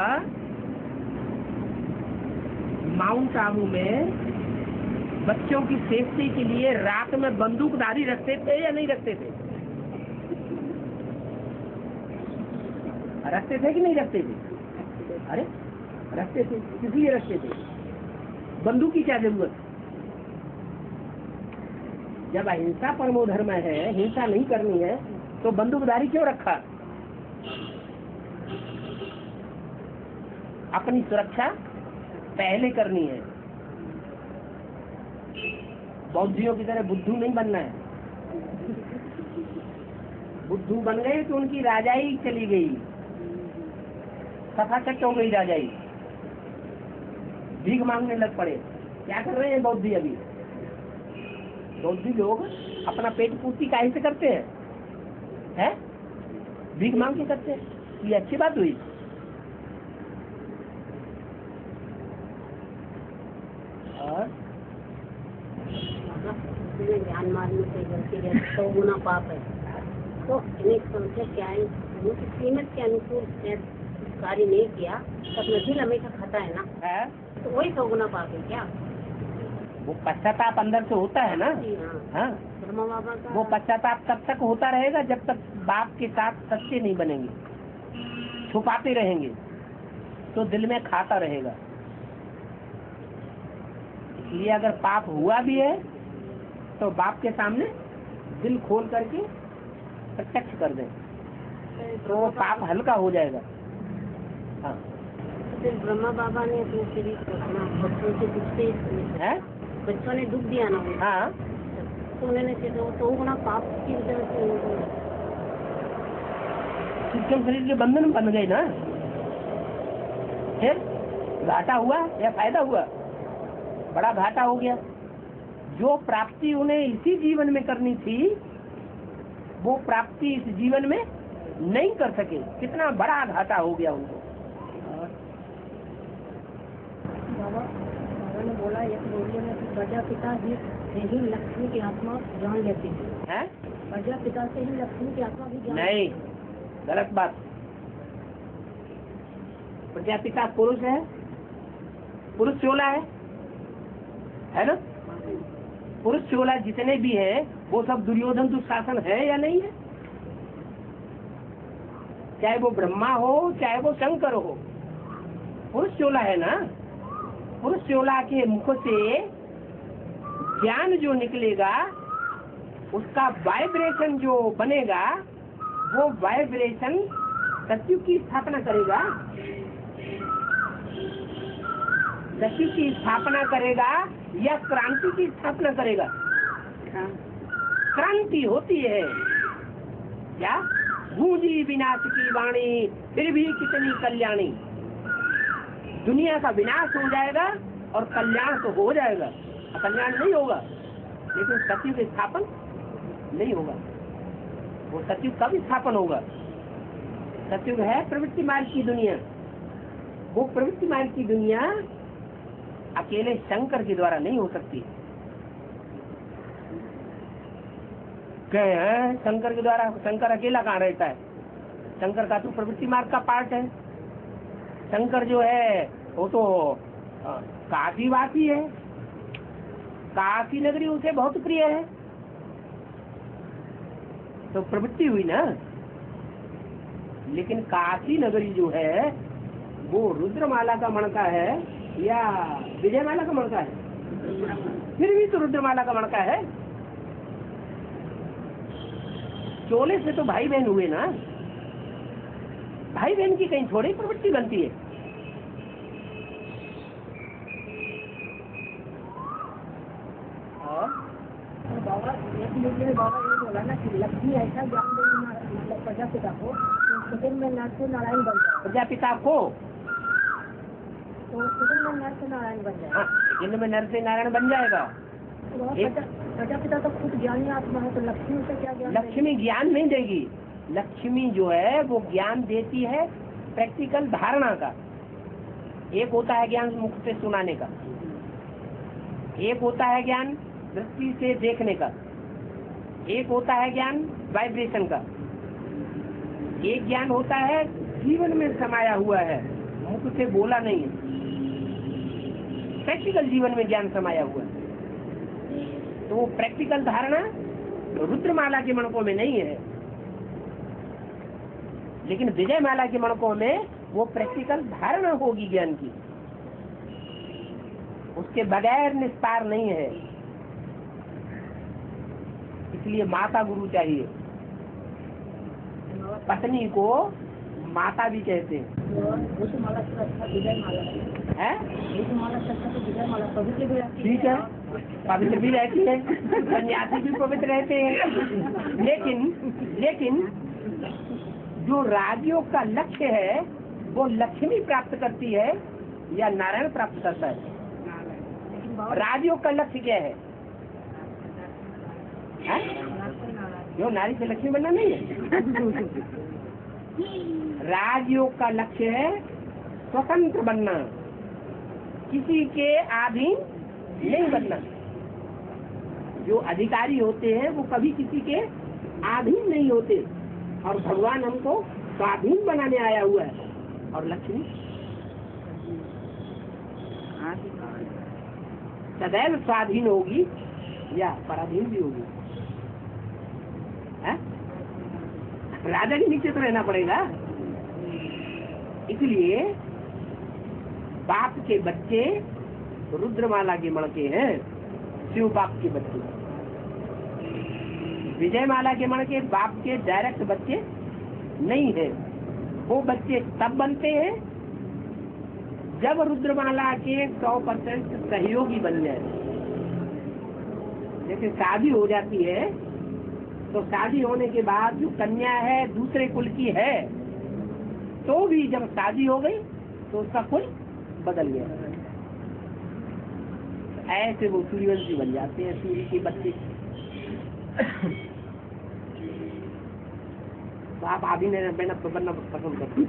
माउंट आबू में बच्चों की सेफ्टी के लिए रात में बंदूकधारी रखते थे या नहीं रखते थे? रखते थे कि नहीं रखते थे? अरे रखते थे। किस लिए रखते थे? बंदूक की क्या जरूरत? जब अहिंसा परमो धर्म है, हिंसा नहीं करनी है, तो बंदूकधारी क्यों रखा? अपनी सुरक्षा पहले करनी है। बौद्धियों की तरह बुद्धू नहीं बनना है। बुद्धू बन गए तो उनकी राजाई चली गई, सफाचट हो गई राजाई, भीख मांगने लग पड़े। क्या कर रहे हैं बौद्धि? अभी बौद्धि लोग अपना पेट पूर्ति काहे से करते हैं? भीख मांग के करते हैं। ये अच्छी बात हुई? और ध्यान मारने से गलती है 100 गुना पाप है, तो अनेक संख्या क्या है, कीमत के अनुकूल कार्य नहीं किया तो अपना दिल हमेशा खाता है ना, तो वही 100 गुना पाप है क्या? वो पश्चाताप अंदर से होता है ना। हाँ, ब्रह्मा बाबा का वो पश्चाताप तब तक होता रहेगा जब तक बाप के साथ सच्चे नहीं बनेंगे, छुपाते रहेंगे तो दिल में खाता रहेगा। इसलिए अगर पाप हुआ भी है तो बाप के सामने दिल खोल करके प्रत्यक्ष कर दें तो वो पाप हल्का हो जाएगा। हाँ, फिर ब्रह्मा बाबा ने अपने शरीर को अपना बच्चों से दुख से है? बच्चों ने दुख दिया ना, हाँ, तो उन्होंने 100 गुना पाप की वजह से सूक्ष्म शरीर के बंधन बन गए ना। फिर घाटा हुआ या फायदा हुआ? बड़ा घाटा हो गया। जो प्राप्ति उन्हें इसी जीवन में करनी थी वो प्राप्ति इस जीवन में नहीं कर सके। कितना बड़ा घाटा हो गया उनको। बाबा ने बोला एक बोलिए में प्रजापिता ही लक्ष्मी की आत्मा जान लेती है। प्रजापिता से ही लक्ष्मी की आत्मा भी जान नहीं, गलत बात। प्रजापिता पुरुष है, पुरुष चोला है ना? पुरुष चोला जितने भी हैं वो सब दुर्योधन दुशासन है या नहीं है? चाहे वो ब्रह्मा हो चाहे वो शंकर हो, पुरुष चोला है ना। पुरुष चोला के मुख से ज्ञान जो निकलेगा उसका वाइब्रेशन जो बनेगा वो वाइब्रेशन सत्युग की स्थापना करेगा। सत्युग की स्थापना करेगा या क्रांति की स्थापना करेगा? क्रांति होती है क्या? गूंजी विनाश की वाणी फिर भी कितनी कल्याणी। दुनिया का विनाश हो जाएगा और कल्याण तो हो जाएगा, कल्याण नहीं होगा, लेकिन सतयुग स्थापन नहीं होगा। वो सतयुग कब स्थापन होगा? सतयुग है प्रवृत्ति मार्ग की दुनिया। वो प्रवृत्ति मार्ग की दुनिया अकेले शंकर के द्वारा नहीं हो सकती। क्या शंकर के द्वारा? शंकर अकेला कहाँ रहता है? शंकर का तो प्रवृत्ति मार्ग का पार्ट है। शंकर जो है वो तो काशी वासी है, काशी नगरी उसे बहुत प्रिय है, तो प्रवृत्ति हुई ना। लेकिन काशी नगरी जो है वो रुद्रमाला का मणका है या विजयमाला का मणका है? फिर भी तो रुद्रमाला का मणका है। चोले से तो भाई बहन हुए ना, भाई बहन की कहीं थोड़ी प्रवृत्ति बनती है। बाबा ये बोला ना कि लक्ष्मी ऐसा ज्ञान देगी मतलब प्रजापिता को, तो सेकंड में नरसिंह नारायण बन जाए। प्रजापिता को तो सेकंड में नरसिंह नारायण बन जाए। सेकंड में नरसिंह नारायण बन जाएगा। प्रजापिता तो खुद ज्ञानी आत्मा है, तो लक्ष्मी से क्या ज्ञान? लक्ष्मी ज्ञान नहीं देगी। लक्ष्मी जो है वो ज्ञान देती है प्रैक्टिकल धारणा का। एक होता है ज्ञान मुख से सुनाने का, एक होता है ज्ञान दृष्टि से देखने का, एक होता है ज्ञान वाइब्रेशन का, एक ज्ञान होता है जीवन में समाया हुआ है, मुख से बोला नहीं है, प्रैक्टिकल जीवन में ज्ञान समाया हुआ है। तो वो प्रैक्टिकल धारणा रुद्रमाला के मणकों में नहीं है, लेकिन विजयमाला के मणकों में वो प्रैक्टिकल धारणा होगी ज्ञान की, उसके बगैर निस्तार नहीं है। इसलिए माता गुरु चाहिए। पत्नी को माता भी कहते हैं। ठीक है, पवित्र भी रहती है, सन्यासी भी पवित्र रहते हैं। लेकिन जो राजयोग का लक्ष्य है वो लक्ष्मी प्राप्त करती है या नारायण प्राप्त करता है? राजयोग का लक्ष्य क्या है? जो नारी से लक्ष्मी बनना नहीं है। राजयोग का लक्ष्य है स्वतंत्र बनना, किसी के अधीन नहीं बनना। जो अधिकारी होते हैं वो कभी किसी के अधीन नहीं होते, और भगवान हमको स्वाधीन बनाने आया हुआ है। और लक्ष्मी सदैव स्वाधीन होगी या पराधीन भी होगी? राजा के नीचे तो रहना पड़ेगा। इसलिए बाप के बच्चे रुद्रमाला के मणके हैं, शिव बाप के बच्चे। विजयमाला के मणके बाप के डायरेक्ट बच्चे नहीं है। वो बच्चे तब बनते हैं जब रुद्रमाला के 100% सहयोगी बन जाए। जैसे शादी हो जाती है तो शादी होने के बाद जो कन्या है दूसरे कुल की है, तो भी जब शादी हो गई तो उसका कुल बदल गया। ऐसे वो सूर्यवंशी बन जाते हैं, सूर्य के बच्चे। तो आप आदि बनना पसंद करते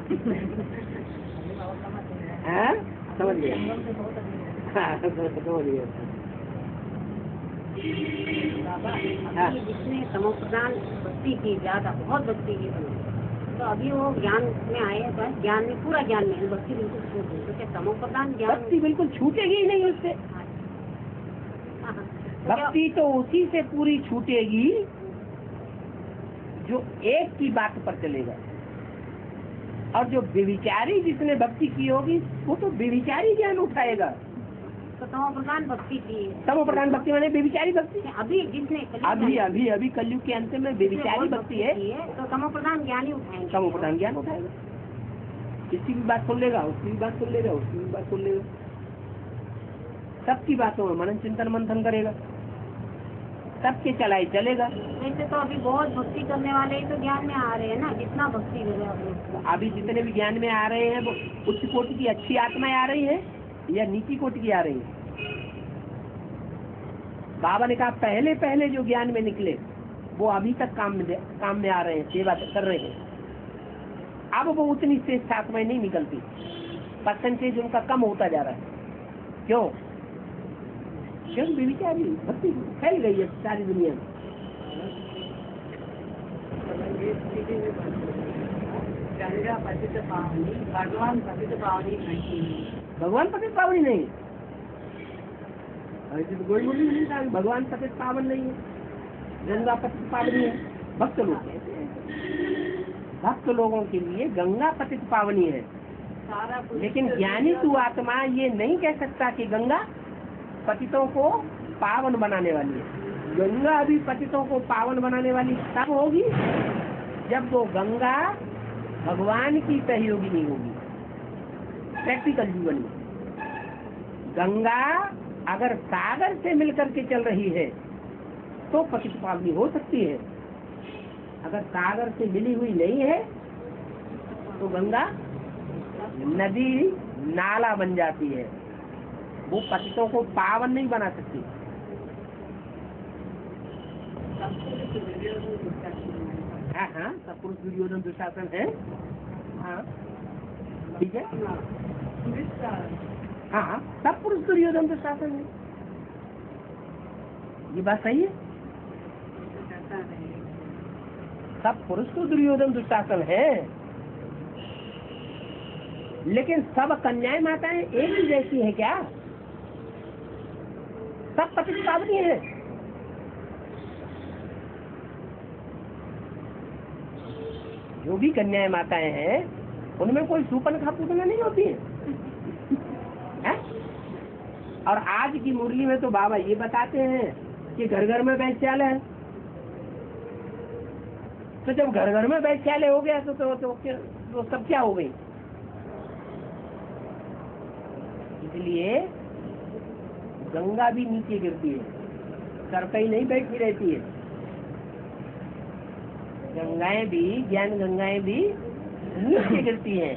हैं? समझ गए? समझ गए। जिसने तमोप्रधान भक्ति की, ज्यादा बहुत भक्ति की, तो अभी वो ज्ञान में आए, तो ज्ञान में पूरा ज्ञान में भक्ति बिल्कुल छूट गई। तो क्या तमोप्रधान ज्ञान भक्ति बिल्कुल छूटेगी ही नहीं उससे। भक्ति तो उसी से पूरी छूटेगी जो एक की बात पर चलेगा। और जो व्यभिचारी जिसने भक्ति की होगी वो तो व्यभिचारी ज्ञान उठाएगा। तो तमोप्रधान भक्ति की, तमोप्रधान भक्ति माने व्यभिचारी भक्ति। अभी जिसने अभी कलयुग के अंत में व्यभिचारी भक्ति है, तो तमोप्रधान ज्ञान ही उठाएंगे। तमोप्रधान ज्ञान उठाएगा। किसी की बात सुन लेगा, उसकी भी बात सुन लेगा, उसकी भी बात सुन लेगा, सबकी बातों में मनन चिंतन मंथन करेगा। सबके चलाए चलेगा। वैसे तो अभी बहुत भक्ति करने वाले ही तो ज्ञान में आ रहे हैं ना, जितना भक्ति करे आप लोग। अभी जितने भी ज्ञान में आ रहे हैं वो उच्च कोटि की अच्छी आत्माएं आ रही है या नीची कोटि की आ रही है? बाबा ने कहा पहले पहले जो ज्ञान में निकले वो अभी तक काम में आ रहे हैं, सेवा कर रहे हैं। अब वो उतनी श्रेष्ठ आत्माएं नहीं निकलती, परसेंटेज उनका कम होता जा रहा है। क्यों? क्योंकि बेविचारी भक्ति फैल गई है सारी दुनिया में। गंगा पतित पावनी, भगवान पतित पावनी नहीं। भगवान पतित पावनी नहीं, ऐसे तो कोई बोली नहीं था भगवान पतित पावन नहीं है, गंगा पतित पावनी है। भक्त लोग कहते हैं, भक्त लोगों के लिए गंगा पतित पावनी है, लेकिन ज्ञानी तू आत्मा ये नहीं कह सकता कि गंगा पतितों को पावन बनाने वाली है। गंगा अभी पतितों को पावन बनाने वाली तब होगी जब वो गंगा भगवान की सहयोगी नहीं होगी। प्रैक्टिकल जीवन में गंगा अगर सागर से मिलकर के चल रही है तो पतित पावनी हो सकती है। अगर सागर से मिली हुई नहीं है तो गंगा नदी नाला बन जाती है, वो पतितों को पावन नहीं बना सकती। हाँ हाँ, सपुरुष दुर्योधन दुशासन है। हाँ ठीक है, हाँ हाँ, सब पुरुष दुर्योधन दुशासन है, ये बात सही है। सब पुरुष तो दुर्योधन दुशासन है, लेकिन सब कन्याएं माताएं एक ही जैसी है क्या? सब पतित पावनी है। जो भी कन्याएं माताएं हैं उनमें कोई सूर्पनखा पूतना नहीं होती है, है? और आज की मुरली में तो बाबा ये बताते हैं कि घर घर में वैश्यालय है। तो जब घर घर में वैश्यालय हो गया तो सब क्या हो गई? इसलिए गंगा भी नीचे गिरती है, सर पे ही नहीं बैठी रहती है। गंगाएं भी, ज्ञान गंगाएं भी नीचे गिरती हैं,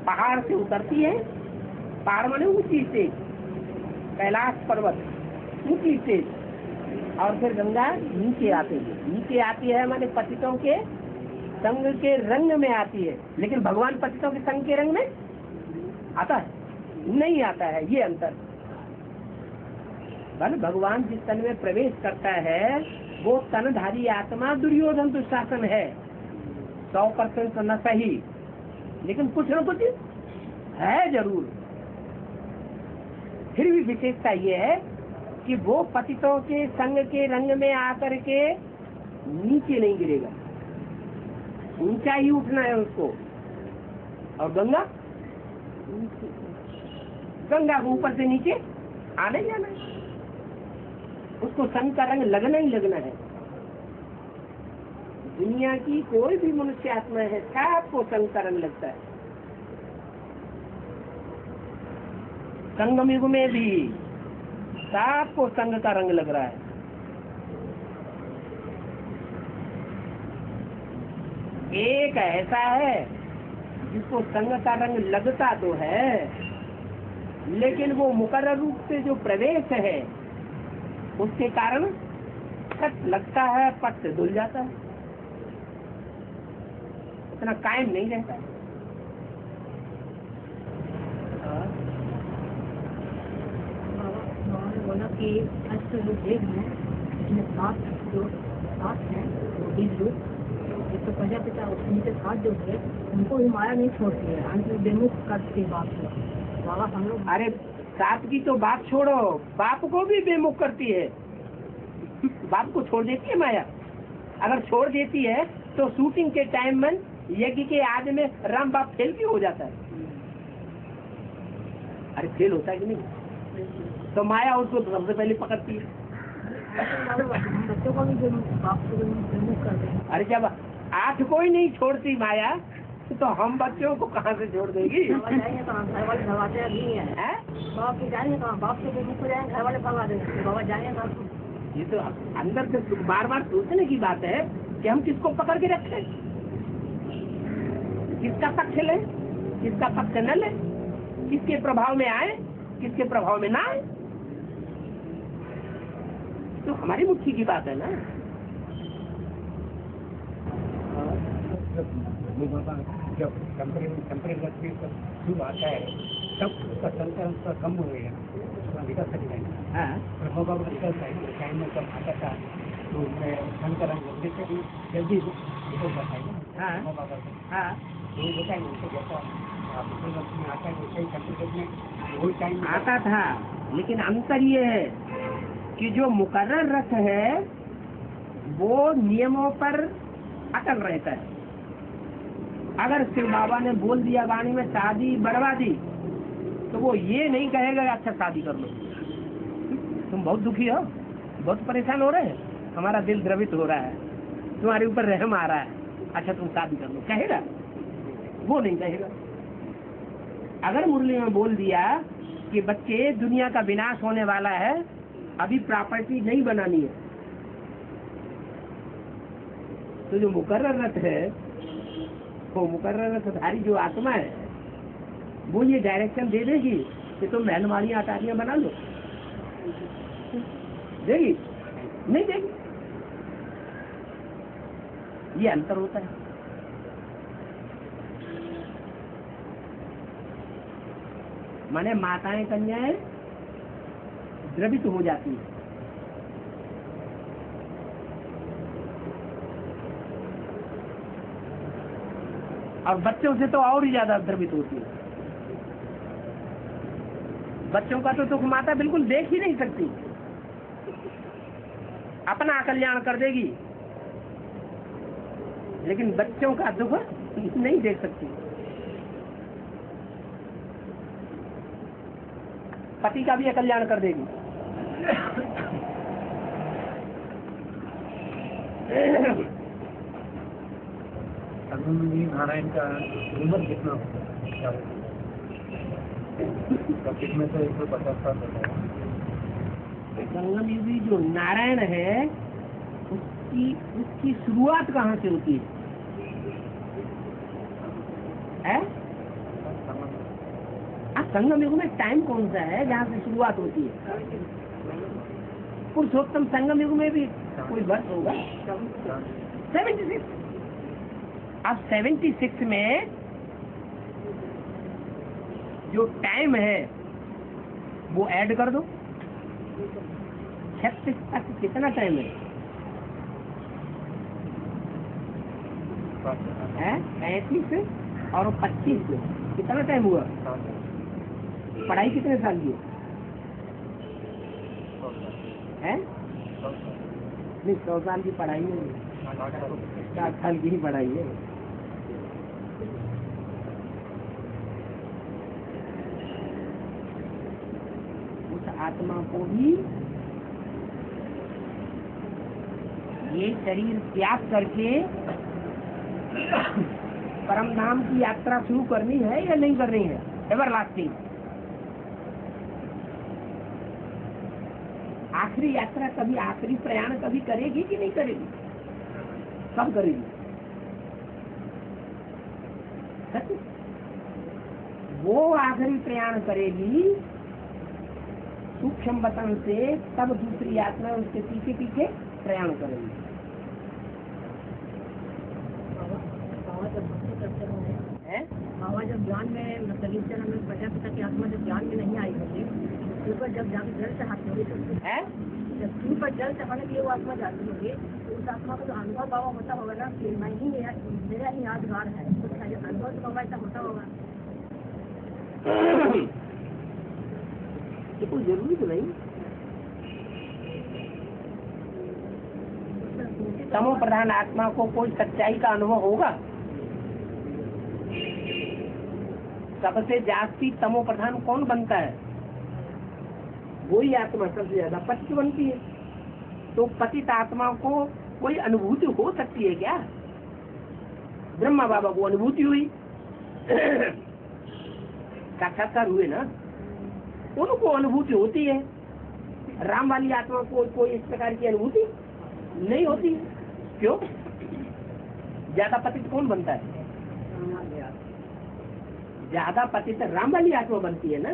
पहाड़ से उतरती है। पहाड़ माने ऊंची स्टेज, कैलाश पर्वत ऊंची स्टेज, और फिर गंगा नीचे आती है। नीचे आती है माने पतितों के संग के रंग में आती है, लेकिन भगवान पतितों के संग के रंग में आता है नहीं आता है, ये अंतर। भगवान जिस तन में प्रवेश करता है वो तनधारी आत्मा दुर्योधन दुशासन है, 100% न सही, लेकिन कुछ न कुछ है जरूर। फिर भी विशेषता ये है कि वो पतितों के संग के रंग में आकर के नीचे नहीं गिरेगा, ऊंचा ही उठना है उसको। और गंगा को ऊपर से नीचे आने जाना है, उसको संग का रंग लगना ही लगना है। दुनिया की कोई भी मनुष्य आत्मा है, सबको संग का रंग लगता है। संगम युग में भी सबको संग का रंग लग रहा है। एक ऐसा है जिसको संग का रंग लगता तो है, लेकिन वो मुकर्रर रूप से जो प्रवेश है उसके कारण पट लगता है, पट से धुल जाता है, इतना कायम नहीं रहता है। बोला कि अच्छा जो देव है इसमें सात हैं, एक तो प्रजापिता, उनके साथ जो है उनको भी माया नहीं छोड़ती है, अंत विमुख करती बात है बाबा हम लोग। अरे साथ की तो बात छोड़ो, बाप को भी बेमुख करती है। बाप को छोड़ देती है माया। अगर छोड़ देती है तो शूटिंग के टाइम में यज्ञ के आज में राम बाप फेल क्यों हो जाता है? अरे फेल होता है कि नहीं? तो माया उसको सबसे पहले पकड़ती है। बच्चों को भी बाप को विमुख कर दें। अरे जब 8 कोई नहीं छोड़ती माया तो हम बच्चों को कहाँ से छोड़ देगी? जाएंगे कहाँ? घर वाले भगाते नहीं है। बाप के जाएंगे कहाँ? बाप से विमुख हो जाएंगे, घर वाले भगा देंगे। बाबा जाएंगे कहाँ? ये तो अंदर से बार बार सोचने की बात है कि हम किसको पकड़ के रखें, किसका पक्ष ले, किसका पक्ष न ले, किसके प्रभाव में आए, किसके प्रभाव में ना आए। तो हमारी मुट्ठी की बात है ना। जब टेम्परेचर शुरू आता है तब उसका संतरण उसका कम हो गया, उसका विकास कर जाएगा। हाँ, प्रभाव बाबा निकलता है टाइम में जब आता था तो मैं संतरण जैसे कि जल्दी निकल जाता है। हाँ, बाबा हाँ, तो ये बताइए उनको जैसा में आता है वैसे ही टेम्परेचर में वही टाइम आता था, लेकिन अंतर ये है कि जो मुकर्रर रस है वो नियमों पर अटल रहता है। अगर शिव बाबा ने बोल दिया वाणी में शादी बर्बादी, तो वो ये नहीं कहेगा अच्छा शादी कर लो, तुम बहुत दुखी हो, बहुत परेशान हो रहे हैं, हमारा दिल द्रवित हो रहा है, तुम्हारे ऊपर रहम आ रहा है, अच्छा तुम शादी कर लो, कहेगा? वो नहीं कहेगा। अगर मुरली में बोल दिया कि बच्चे दुनिया का विनाश होने वाला है, अभी प्रॉपर्टी नहीं बनानी है, तो जो मुकर्रर रथ है, वो मुकर्रर रथधारी जो आत्मा है, वो ये डायरेक्शन दे देगी कि तुम महलमालियां अटारियां बना लो, देगी? नहीं देगी। ये अंतर होता है। माने माताएं कन्याएं द्रवित हो जाती है, और बच्चों से तो और ही ज्यादा द्रवित होती है। बच्चों का तो दुख माता बिल्कुल देख ही नहीं सकती, अपना कल्याण कर देगी, लेकिन बच्चों का दुख नहीं देख सकती। पति का भी कल्याण कर देगी। नारायण का उम्र कितना होता है? कितने से 150 साल होता है? संगम युगी जो नारायण है उसकी शुरुआत कहाँ से होती है? संगम युग में टाइम कौन सा है जहाँ से शुरुआत होती है? पुरुषोत्तम संगम युग में भी कोई वर्ष होगा 76। अब 76 में जो टाइम है वो ऐड कर दो। 36 तक कितना टाइम है? 35 और 25 कितना टाइम हुआ? पढ़ाई कितने साल की है? नहीं, 100 साल की पढ़ाई है, 4 साल की ही पढ़ाई है। उस आत्मा को भी ये शरीर त्याग करके परम धाम की यात्रा शुरू करनी है या नहीं करनी है? एवरलास्टिंग आखिरी यात्रा कभी, आखिरी प्रयाण कभी करेगी कि नहीं करेगी? कब करेगी? वो आखिरी प्रयाण करेगी सूक्ष्म वतन से, तब दूसरी यात्रा उसके पीछे पीछे प्रयाण करेगी। बाबा जब ज्ञान में मतलब चरण में प्रजापिता की आत्मा जब ज्ञान में नहीं आई होती, ऊपर जब जाकर जल चढ़ाते होगी, जब ऊपर जल चढ़ाने के लिए वो आत्मा जाती होगी, तो उस आत्मा को तो अनुभव बाबा होता होगा ना कि मैं ही मेरा ही यादगार है, उसका अनुभव तो बाबा ऐसा होता होगा। ये कोई जरूरी तो नहीं। तमो प्रधान आत्मा को कोई सच्चाई का अनुभव होगा? सबसे जास्ती तमो प्रधान कौन बनता है? वही आत्मा सबसे ज्यादा पतित बनती है। तो पतित आत्मा को कोई अनुभूति हो सकती है क्या? ब्रह्मा बाबा को अनुभूति हुई, साक्षात्कार हुए ना, उनको अनुभूति होती है। राम वाली आत्मा को कोई इस प्रकार की अनुभूति नहीं होती। क्यों? ज्यादा पतित कौन बनता है? ज्यादा पतित राम वाली आत्मा बनती है ना,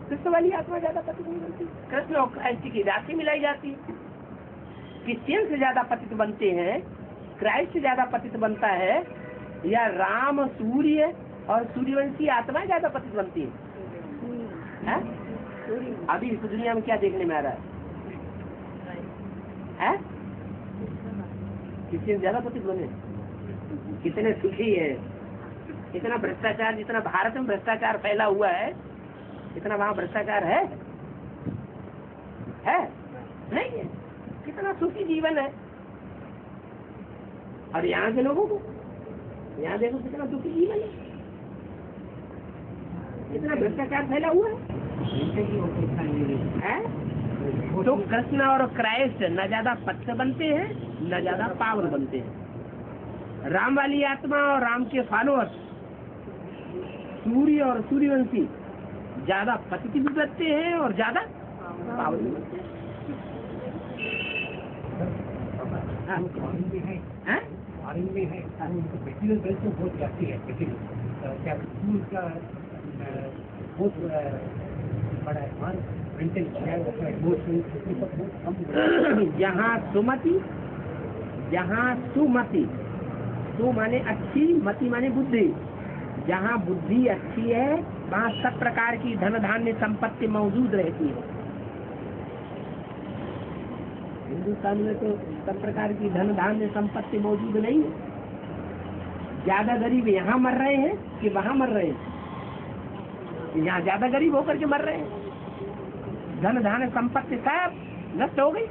कृष्ण वाली आत्मा ज्यादा पतित नहीं बनती। कृष्ण और क्राइस्ट की राशि मिलाई जाती है। क्रिश्चियन से ज्यादा पतित बनते हैं, क्राइस्ट से ज्यादा पतित बनता है, या राम सूर्य और सूर्यवंशी आत्मा ज्यादा पतित बनती है? अभी इस दुनिया में क्या देखने में आ रहा है? क्रिश्चियन ज्यादा पतित बने, कितने सुखी है। इतना भ्रष्टाचार, जितना भारत में भ्रष्टाचार फैला हुआ है, इतना वहाँ भ्रष्टाचार है? नहीं है। कितना सुखी जीवन है। और यहाँ के लोगों को यहाँ देखो कितना दुखी जीवन है, कितना भ्रष्टाचार फैला हुआ है। तो कृष्ण और क्राइस्ट न ज्यादा पतित बनते हैं, न ज्यादा पावन बनते हैं। राम वाली आत्मा और राम के फॉलोअर्स सूर्य और सूर्यवंशी ज्यादा पतित भी बनते हैं और ज्यादा पावन भी बनते हैं। में है मटेरियल वेल्थ तो बहुत जाती है, लेकिन क्या का बहुत बड़ा है, मेंटल जहाँ सुमति, सु माने अच्छी, मति माने बुद्धि। जहाँ बुद्धि अच्छी है वहाँ सब प्रकार की धन धान्य संपत्ति मौजूद रहती है। हिंदुस्तान में तो सब प्रकार की धन धान्य संपत्ति मौजूद नहीं है। ज्यादा गरीब यहाँ मर रहे हैं कि वहाँ मर रहे हैं? यहाँ ज्यादा गरीब होकर के मर रहे हैं। धन धान्य संपत्ति सब नष्ट हो गई।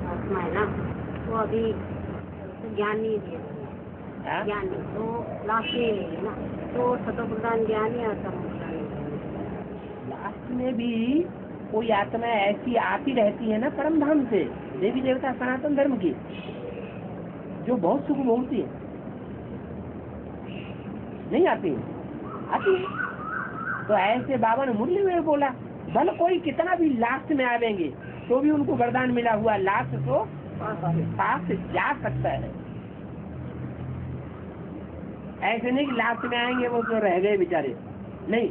आत्मा है ना, वो अभी ज्ञान नहीं दिए, ज्ञान तो लास्ट में नहीं है ना, तो सतोप्रधान ज्ञान है और लास्ट में भी कोई आत्मा ऐसी आती रहती है ना परम धाम से, देवी देवता सनातन धर्म की, जो बहुत सुख भोगती है। नहीं आती है? तो ऐसे बाबा ने मुरली में बोला, भले कोई कितना भी लास्ट में आवेंगे तो भी उनको वरदान मिला हुआ, लास्ट तो पास जा सकता है। ऐसे नहीं कि लास्ट में आएंगे वो तो रह गए बेचारे। नहीं,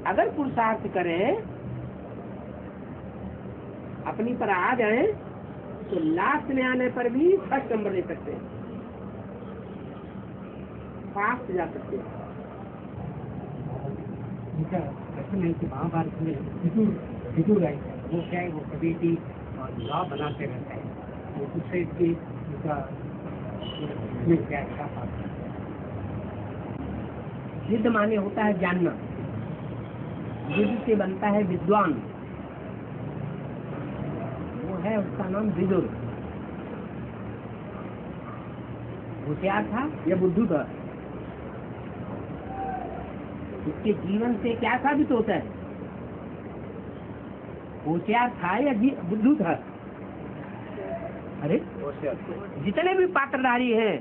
अगर पुरुषार्थ करें, अपनी पर आ जाए तो लास्ट में आने पर भी फर्स्ट नंबर ले सकते हैं, फास्ट जा सकते हैं। उनका प्रश्न है कि महाभारत में विदुर है, वो क्या है, वो कभी भी लॉ बनाते रहता है, वो उससे भी उनका क्या है? विद माने होता है जानना, विद से बनता है विद्वान, वो है उसका नाम विदुर। होशियार था या बुद्धू था? उसके जीवन से क्या साबित होता है? होशियार था या बुद्धू था? अरे जितने भी पात्रधारी हैं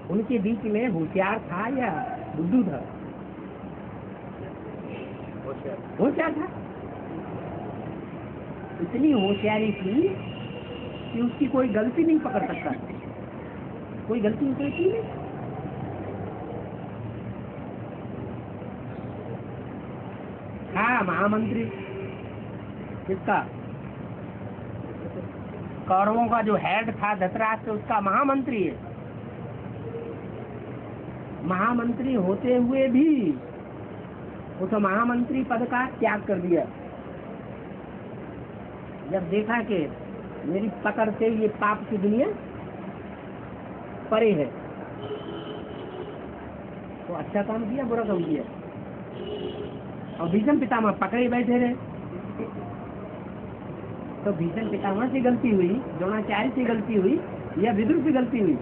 उनके बीच में होशियार था या बुद्धू था? होशियार था। इतनी होशियारी थी कि उसकी कोई गलती नहीं पकड़ सकता, कोई गलती उसने की नहीं। हाँ, महामंत्री किसका? कौरवों का जो हेड था धृतराष्ट्र, उसका महामंत्री है। महामंत्री होते हुए भी उस महामंत्री पद का त्याग कर दिया। जब देखा कि मेरी पकड़ से ये पाप की दुनिया परे है, तो अच्छा काम किया, बुरा काम किया। और भीष्म पितामह पकड़े बैठे रहे, तो भीष्म पितामह से गलती हुई, द्रोणाचार्य से गलती हुई या विदुर से गलती हुई?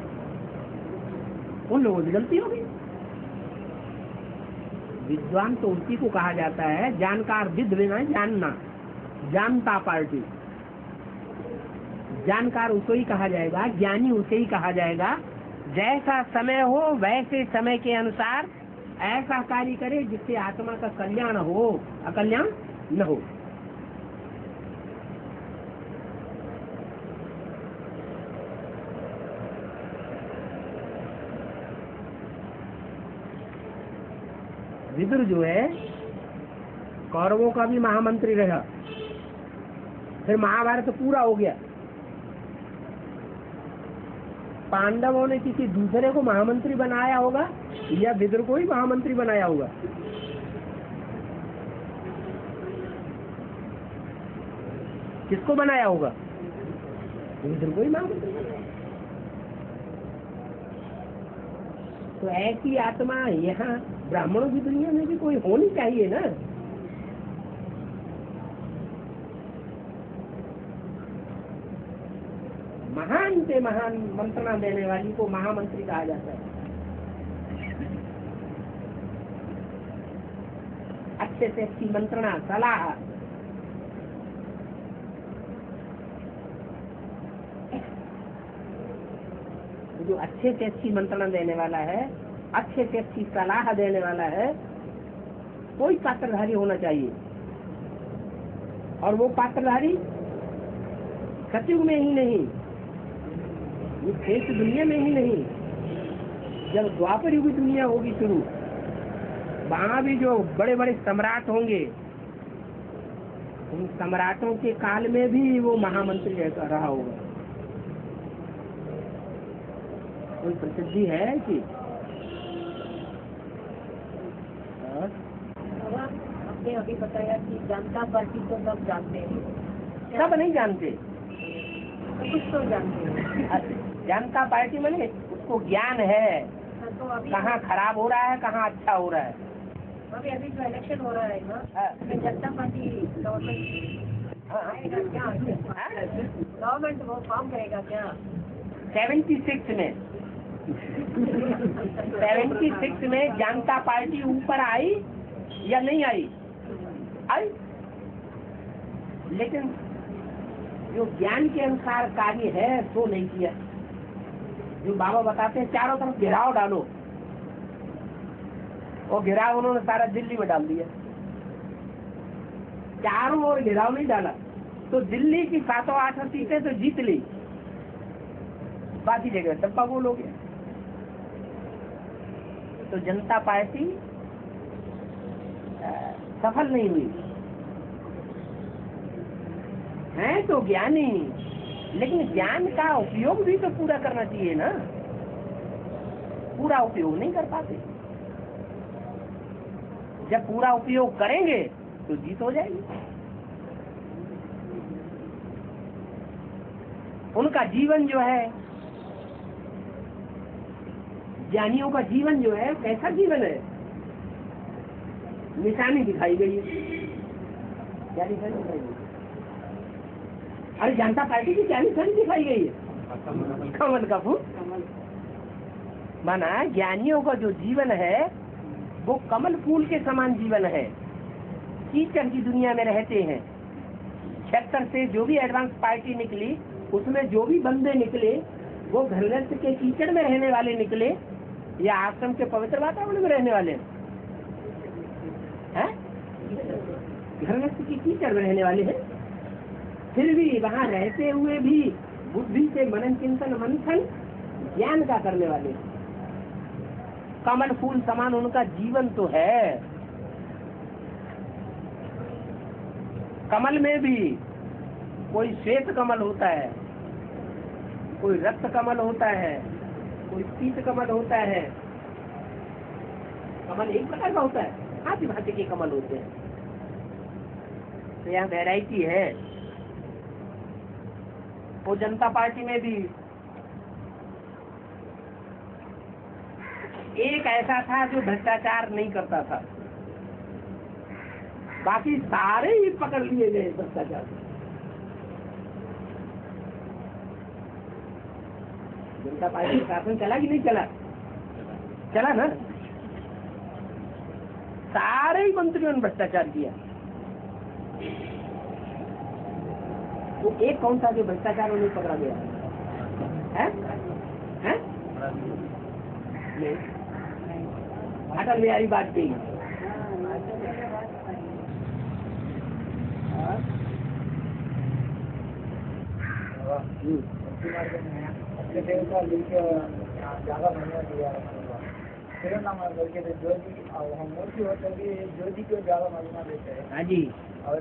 उन लोगों से गलती होगी। विद्वान तो उसी को कहा जाता है, जानकार विद बिना जानना, जानता पार्टी। जानकार उसे ही कहा जाएगा, ज्ञानी उसे ही कहा जाएगा। जैसा समय हो वैसे समय के अनुसार ऐसा कार्य करे जिससे आत्मा का कल्याण हो, अकल्याण न हो। विदुर जो है कौरवों का भी महामंत्री रहा, फिर महाभारत पूरा हो गया। पांडवों ने किसी दूसरे को महामंत्री बनाया होगा या विदुर को ही महामंत्री बनाया होगा? किसको बनाया होगा? विदुर को ही महामंत्री बनाया। तो ऐसी आत्मा यहाँ ब्राह्मणों की दुनिया में भी कोई होनी चाहिए ना। महान से महान मंत्रणा देने वाली को महामंत्री कहा जाता है। अच्छे से अच्छी मंत्रणा, सलाह, जो अच्छे से अच्छी मंत्रणा देने वाला है, अच्छे से अच्छी सलाह देने वाला है, कोई पात्रधारी होना चाहिए। और वो पात्रधारी सतयुग में ही नहीं, ये शेष दुनिया में ही नहीं, जब द्वापर युग दुनिया होगी शुरू, वहाँ भी जो बड़े बड़े सम्राट होंगे, उन सम्राटों के काल में भी वो महामंत्री रहा होगा। कोई प्रसिद्धि है कि आपने अभी बताया कि जनता पार्टी को सब जानते हैं, सब नहीं जानते, कुछ तो जानते हैं। जनता पार्टी में उसको ज्ञान है तो अभी कहाँ खराब हो रहा है, कहाँ अच्छा हो रहा है। अभी अभी जो इलेक्शन हो रहा है ना, उसमें जनता पार्टी गवर्नमेंट आएगा क्या? गवर्नमेंट वो फॉर्म करेगा क्या? 76 में 76 में जनता पार्टी ऊपर आई या नहीं आई? आई, लेकिन जो ज्ञान के अनुसार कार्य है तो नहीं किया। जो बाबा बताते हैं चारों तरफ घेराव डालो, वो घेराव उन्होंने सारा दिल्ली में डाल दिया। चारों ओर घेराव नहीं डाला तो दिल्ली की 7-8 सीटें तो जीत ली, बाकी जगह डब्बा गोल हो गया। तो जनता पार्टी सफल नहीं हुई। है तो ज्ञानी, लेकिन ज्ञान का उपयोग भी तो पूरा करना चाहिए ना। पूरा उपयोग नहीं कर पाते। जब पूरा उपयोग करेंगे तो जीत हो जाएगी। उनका जीवन जो है, ज्ञानियों का जीवन जो है, कैसा जीवन है? निशानी दिखाई गई है। क्या निशानी दिखाई गई? अरे जनता पार्टी की क्या निशानी दिखाई गई है? कमल का फूल। माना ज्ञानियों का जो जीवन है वो कमल फूल के समान जीवन है। कीचड़ की दुनिया में रहते हैं। 76 से जो भी एडवांस पार्टी निकली, उसमें जो भी बंदे निकले वो घरगृहस्थ के कीचड़ में रहने वाले निकले या आश्रम के पवित्र वातावरण में रहने वाले हैं? घरगृहस्थ की कीचड़ में रहने वाले हैं। फिर भी वहाँ रहते हुए भी बुद्धि से मनन चिंतन मंथन ज्ञान का करने वाले। कमल फूल समान उनका जीवन तो है। कमल में भी कोई श्वेत कमल होता है, कोई रक्त कमल होता है, कोई पीत कमल होता है। कमल एक प्रकार का होता है, भांति भांति के कमल होते हैं। तो यहाँ वैरायटी है। वो जनता पार्टी में भी एक ऐसा था जो भ्रष्टाचार नहीं करता था, बाकी सारे ही पकड़ लिए गए भ्रष्टाचार। जनता पार्टी का शासन चला कि नहीं चला? चला ना। सारे ही मंत्रियों ने भ्रष्टाचार किया। तो एक कौन सा जो भ्रष्टाचार में नहीं पकड़ा गया है? हैं? नहीं, अटल बिहारी वाजपेयी। का लिंक ज़्यादा महंगा दिया फिर ना बोलते थे ज्योति और हम मूर्ति होते भी ज्योति को ज़्यादा महिमा देते हैं। हाँ जी। और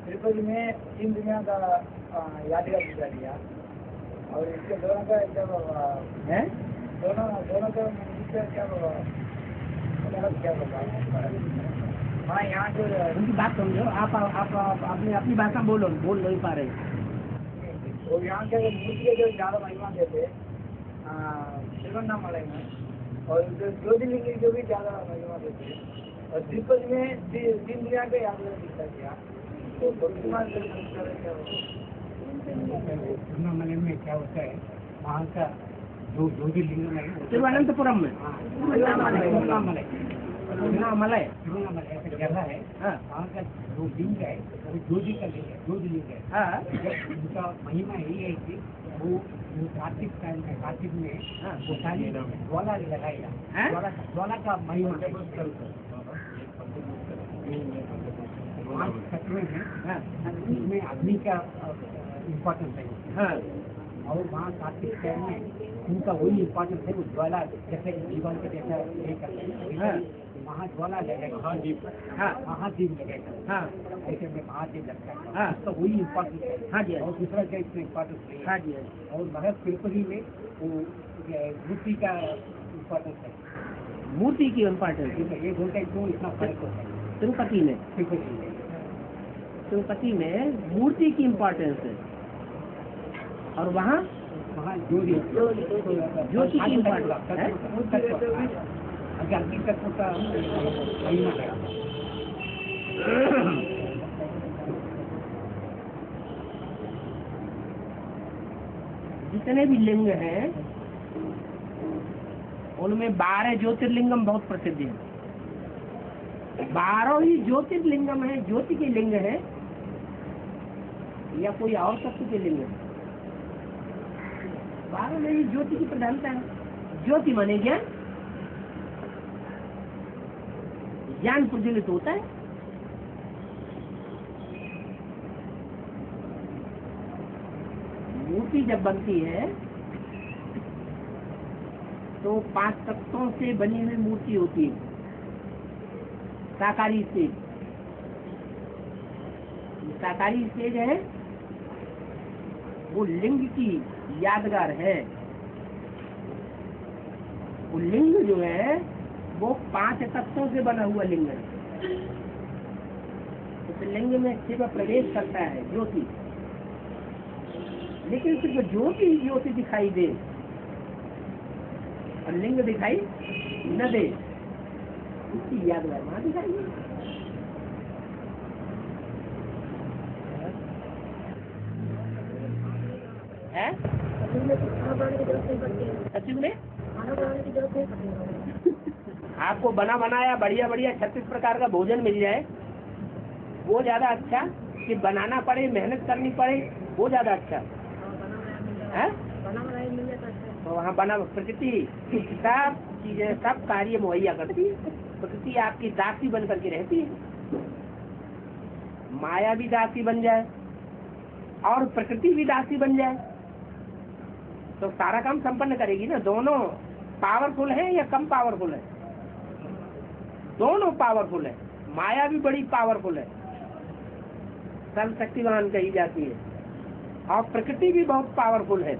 तिरुपति में 3 दुनिया का यादगार पूजा दिया और इसके दोनों का जब है दोनों का क्या मतलब क्या होगा। हाँ यहाँ जो उनकी बात समझो, आप अपनी अपनी भाषा बोल नहीं पा रहे। और यहाँ के मूर्ति के जो ज़्यादा महिमा देते तिरुवन्नामलाई में और जो ज्योतिर्लिंग जो भी ज़्यादा महिमा देते हैं और तिरुपति में 3 दुनिया के यादगार दिखता दिया तो तिरुवन्नामलाई में क्या होता है, वहाँ का जो ज्योतिर्लिंग है तिरुवनंतपुरम में तिरुवन्नामलाई ऐसा जगह है। वहाँ का जो लिंग है वो ज्योति का लिंग है, ज्योतिर्लिंग है। उनका महिमा यही है कि वो कार्तिक टाइम में, कार्तिक में वो सारी ज्वाला लगाएगा, ज्वाला का महिमा में अग्नि का इम्पोर्टेंस है। और वहाँ कार्तिक टाइम में उनका वही इम्पोर्टेंस है, वो ज्वाला जैसे जीवन के जैसा ये करते हैं, वहाँ ज्वाला लगेगा, महादीप लगेगा। ऐसे में महादीप लगता है, तो वही इम्पोर्टेंस है। हाँ जी। और दूसरा क्या इसमें इम्पोर्टेंस नहीं है। हाँ जी। और भरत तिरुपति में वो मूर्ति का इम्पोर्टेंस है, मूर्ति की इम्पोर्टेंस। ये बोलते हैं क्यों इतना फर्क होता है तिरुपति में मूर्ति की इम्पोर्टेंस है और वहाँ ज्योति की इम्पोर्टेंस है। अज्ञानी तत्व का महिमा है। जितने भी लिंग हैं उनमें 12 ज्योतिर्लिंगम बहुत प्रसिद्ध है। 12 ही ज्योतिर्लिंगम है, ज्योति के लिंग है या कोई और तत्व के लिंग है। 12 में ही ज्योति की प्रधानता है। ज्योति माने ज्ञान, ज्ञान प्रज्वलित होता है। मूर्ति जब बनती है तो 5 तत्वों से बनी हुई मूर्ति होती है। साकारी स्टेज है, वो लिंग की यादगार है। वो लिंग जो है वो 5 तत्वों से बना हुआ लिंग है। उस लिंग में शिव प्रवेश करता है ज्योति, लेकिन सिर्फ ज्योति दिखाई दे और लिंग दिखाई न दे, उसकी यादगार वहां दिखाई दे। सचिव में आपको बना बनाया बढ़िया 36 प्रकार का भोजन मिल जाए, वो ज्यादा अच्छा कि बनाना पड़े, मेहनत करनी पड़े, वो ज्यादा अच्छा है। तो वहाँ बना प्रकृति सब चीजें, सब कार्य मुहैया करती है। प्रकृति आपकी दासी बन करके रहती है। माया भी दासी बन जाए और प्रकृति भी दासी बन जाए तो सारा काम संपन्न करेगी ना। दोनों पावरफुल है या कम पावरफुल है? दोनों पावरफुल है। माया भी बड़ी पावरफुल है, सर्वशक्तिवान कही जाती है, और प्रकृति भी बहुत पावरफुल है।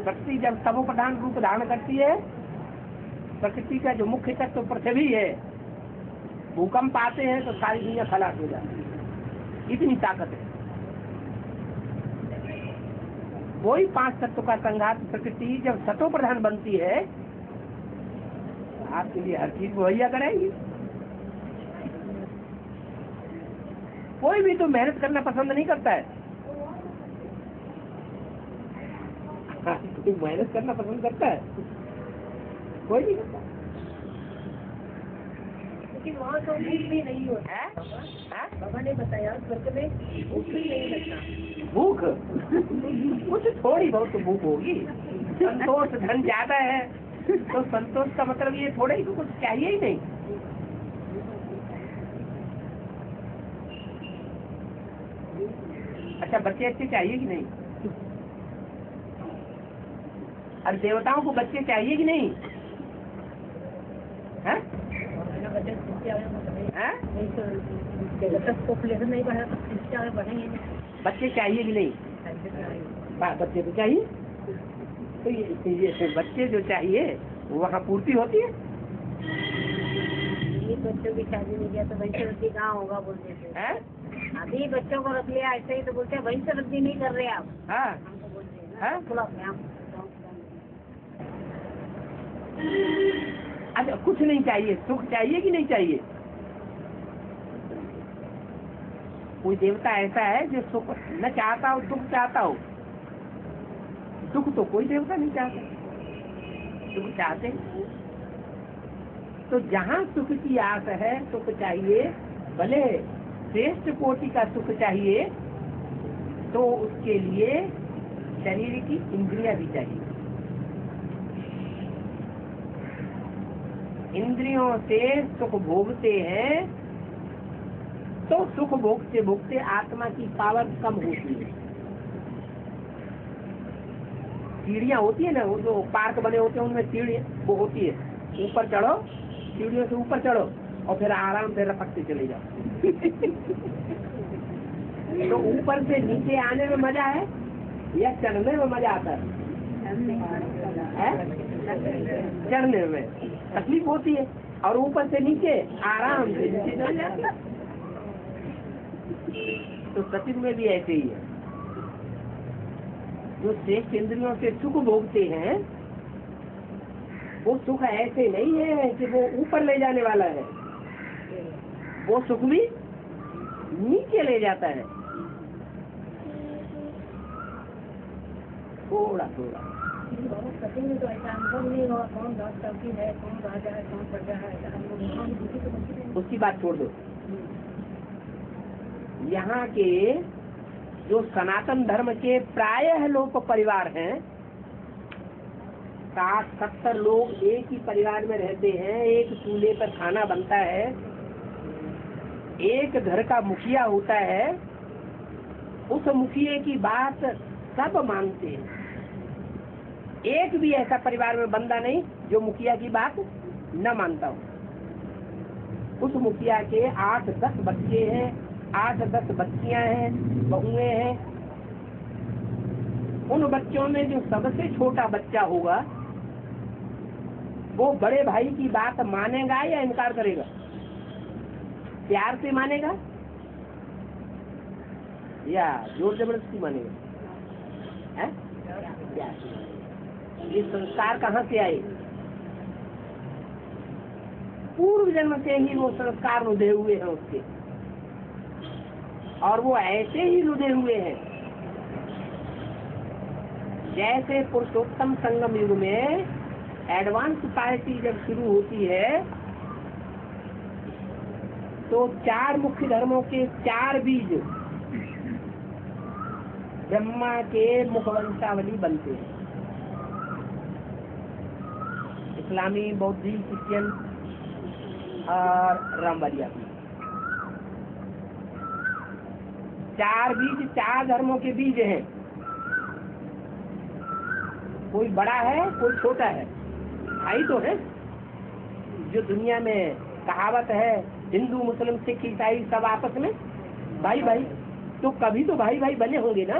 प्रकृति जब तमो प्रधान रूप धारण करती है, प्रकृति का जो मुख्य तत्व पृथ्वी है, भूकंप आते हैं तो सारी दुनिया खलास हो जाती है, इतनी ताकत है। वही 5 तत्व का संघात प्रकृति जब सतो प्रधान बनती है, आपके लिए हर चीज मुहैया कराएगी। कोई भी तो मेहनत करना पसंद नहीं करता है। कोई मेहनत करना पसंद करता है? कोई नहीं करता। लेकिन वहाँ तो भूख भी नहीं होता है? बाबा ने बताया स्वर्ग में भूख भी नहीं लगता। भूख कुछ थोड़ी बहुत तो भूख होगी। संतोष धन ज्यादा है तो संतोष का मतलब ये थोड़ा ही तो कुछ चाहिए ही नहीं। अच्छा बच्चे अच्छे चाहिए कि नहीं? अरे देवताओं को बच्चे चाहिए कि नहीं? हैं? हैं? पॉपुलेशन नहीं बढ़ा तो बढ़ेंगे। बच्चे चाहिए कि नहीं? बच्चे तो चाहिए। तो ये बच्चे जो चाहिए वहाँ पूर्ति होती है। ये बच्चों की शादी नहीं किया तो वैसे रद्दी कहाँ होगा बोलते थे। अभी बच्चों को रख लिया ऐसे ही तो बोलते हैं वहीं से रद्दी नहीं कर रहे आप। हाँ हमको बोलते हैं हाँ? थोड़ा अपने अच्छा कुछ नहीं चाहिए, सुख चाहिए कि नहीं चाहिए? कोई देवता ऐसा है जो सुख न चाहता हो, दुख चाहता हो? दुख तो कोई देवता नहीं चाहता, सुख चाहते। तो जहाँ सुख की आस है, सुख चाहिए, भले श्रेष्ठ कोटि का सुख चाहिए, तो उसके लिए शरीर की इंद्रियां भी चाहिए। इंद्रियों से सुख भोगते हैं तो सुख भोगते भोगते आत्मा की पावर कम होती है। सीढ़ियाँ होती है ना, वो जो पार्क बने होते हैं उनमें सीढ़ियाँ वो होती है, ऊपर चढ़ो, सीढ़ियों से ऊपर चढ़ो और फिर आराम से रपटते चले जाओ। तो ऊपर से नीचे आने में मजा है या चढ़ने में मजा आता है? चढ़ने में तकलीफ होती है और ऊपर से नीचे आराम से नीचे चल जाते हैं। तो सत्य में भी ऐसे ही है। जो श्रेष्ठ इंद्रियों से सुख भोगते हैं वो सुख ऐसे नहीं है कि वो ऊपर ले जाने वाला है, वो सुख भी नीचे ले जाता है थोड़ा थोड़ा। सचिन में तो ऐसा अनुभव नहीं हुआ कौन बात करती है, कौन राजा है, कौन प्रजा है, उसकी बात छोड़ दो। यहाँ के जो सनातन धर्म के प्रायः लोग परिवार हैं, 60-70 लोग एक ही परिवार में रहते हैं, एक चूल्हे पर खाना बनता है, एक घर का मुखिया होता है, उस मुखिया की बात सब मानते हैं। एक भी ऐसा परिवार में बंदा नहीं जो मुखिया की बात न मानता हो। उस मुखिया के 8-10 बच्चे हैं, 8-10 बच्चियां हैं, बहुएं हैं। उन बच्चों में जो सबसे छोटा बच्चा होगा वो बड़े भाई की बात मानेगा या इनकार करेगा? प्यार से मानेगा या जोर जबरदस्ती मानेगा? है? प्यार से। ये संस्कार कहाँ से आए? पूर्व जन्म से ही वो संस्कार रुधे हुए हैं उसके, और वो ऐसे ही रुधे हुए हैं जैसे पुरुषोत्तम संगम युग में एडवांस पार्टी जब शुरू होती है तो 4 मुख्य धर्मों के 4 बीज ब्रह्मा के मुखवंशावली बनते हैं। इस्लामी, बौद्धी, क्रिश्चियन और रामवालिया भी। 4 बीज 4 धर्मों के बीज हैं। कोई बड़ा है, कोई छोटा है, भाई तो है। जो दुनिया में कहावत है हिंदू, मुस्लिम, सिख, ईसाई सब आपस में भाई भाई, तो कभी तो भाई भाई बने होंगे ना।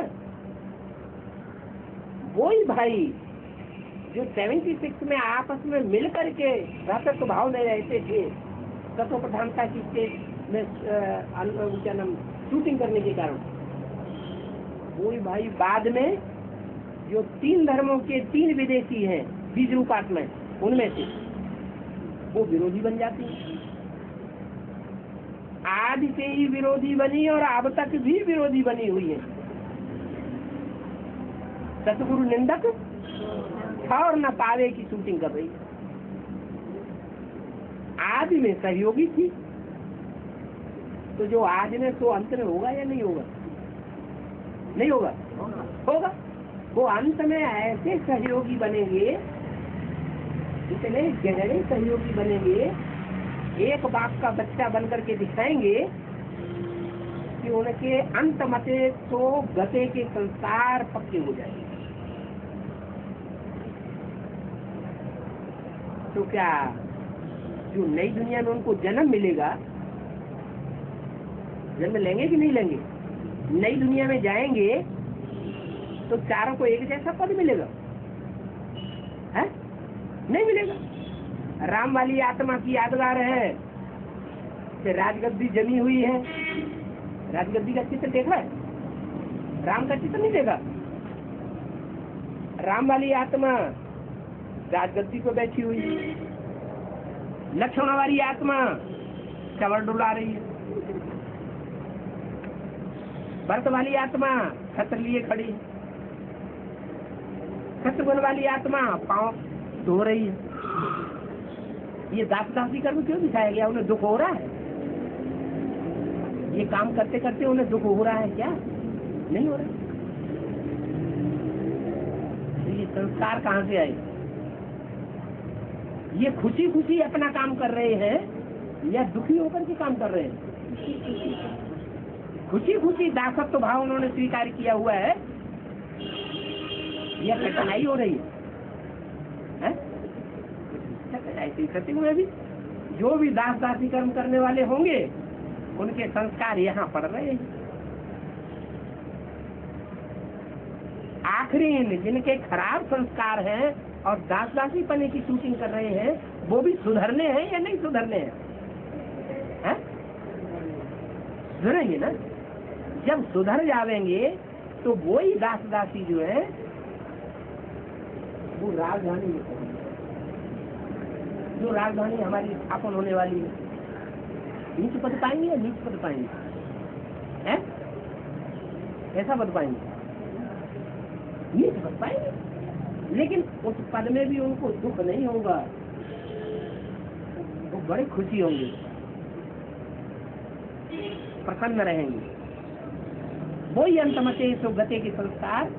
वही भाई जो 76 में आपस में मिल करके भ्रातृत्व भाव में रहते थे, तत्व प्रधानता की स्टेज में क्या नाम शूटिंग करने के कारण, वही भाई बाद में जो 3 धर्मों के 3 विदेशी हैं बीज रूपात में, उनमें से वो विरोधी बन जाती है। आज से ही विरोधी बनी और अब तक भी विरोधी बनी हुई है। सतगुरु निंदक और न पावे की शूटिंग कर रही है। आदि में सहयोगी थी, तो जो आज में तो अंत में होगा या नहीं होगा? नहीं होगा, होगा। वो अंत में ऐसे सहयोगी बनेंगे, इतने गहरे सहयोगी बनेंगे, एक बाप का बच्चा बनकर के दिखाएंगे कि उनके अंत मते तो गते के संसार पक्के हो जाएंगे। तो क्या जो नई दुनिया में उनको जन्म मिलेगा, जन्म लेंगे कि नहीं लेंगे? नई दुनिया में जाएंगे तो चारों को एक जैसा पद मिलेगा? है? नहीं मिलेगा। राम वाली आत्मा की यादगार है कि राजगद्दी जमी हुई है। राजगद्दी का चित्र देखा है? राम का चित्र नहीं देखा। राम वाली आत्मा राजगद्दी को बैठी हुई है। लक्ष्मण वाली आत्मा चवर डुला रही है। भरत वाली आत्मा छत्र लिए खड़ी है। शत्रुघ्न वाली आत्मा पांव धो रही है। ये दासी कर्म क्यों दिखाया गया? उन्हें दुख हो रहा है? ये काम करते करते उन्हें दुख हो रहा है क्या? नहीं हो रहा। तो ये संस्कार कहाँ से आए? ये खुशी खुशी अपना काम कर रहे हैं या दुखी होकर के काम कर रहे हैं? खुशी खुशी दासत्व भाव उन्होंने स्वीकार किया हुआ है या कठिनाई हो रही है? ऐसे सत्युग में भी जो भी दास दासी कर्म करने वाले होंगे उनके संस्कार यहाँ पड़ रहे हैं। आखिरी जिनके खराब संस्कार हैं और दास दासी पने की शूटिंग कर रहे हैं, वो भी सुधरने हैं या नहीं सुधरने हैं? सुधरेंगे ना। जब सुधर जावेंगे तो वो ही दास दासी जो है वो राजधानी में पहुंचे। जो राजधानी हमारी स्थापन होने वाली है, नीच पद पाएंगे या नीच पद पाएंगे? हैं? ऐसा पद पाएंगे? नीच पद पाएंगे। लेकिन उस पद में भी उनको दुख नहीं होगा, वो बड़ी खुशी होंगे, प्रसन्न रहेंगे। वही अंतमते सो गते के संस्कार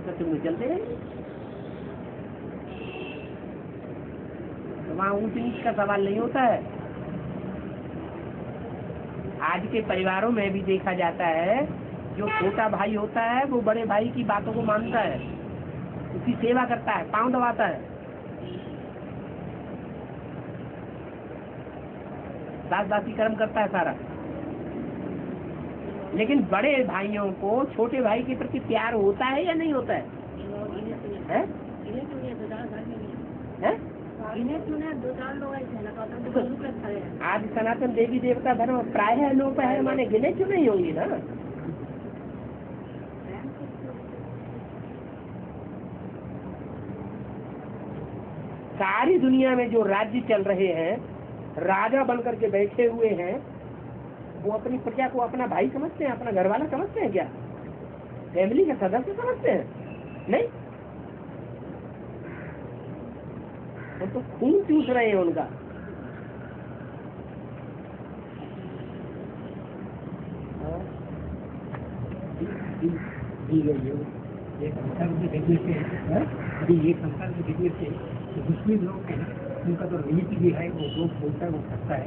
सत्य में चलते रहेंगे। तो वहाँ ऊंच नीच का सवाल नहीं होता है। आज के परिवारों में भी देखा जाता है, जो छोटा भाई होता है वो बड़े भाई की बातों को मानता है, उसकी सेवा करता है, पांव दबाता है, दास दासी कर्म करता है सारा। लेकिन बड़े भाइयों को छोटे भाई के प्रति प्यार होता है या नहीं होता है? हैं? आज सनातन देवी देवता धर्म प्राय लोग है, माने गिने चुने ही होंगे ना। सारी दुनिया में जो राज्य चल रहे हैं, राजा बनकर के बैठे हुए हैं, वो अपनी प्रजा को अपना भाई समझते हैं, अपना घर वाला समझते हैं क्या? फैमिली का सदस्य समझते हैं? नहीं। वो तो खून चूस रहे हैं उनका। ये संसार में देखने से अभी ये संसार में देखने से मुस्लिम लोग हैं, उनका तो रीति भी है, वो लोग बोलता है, वो करता है।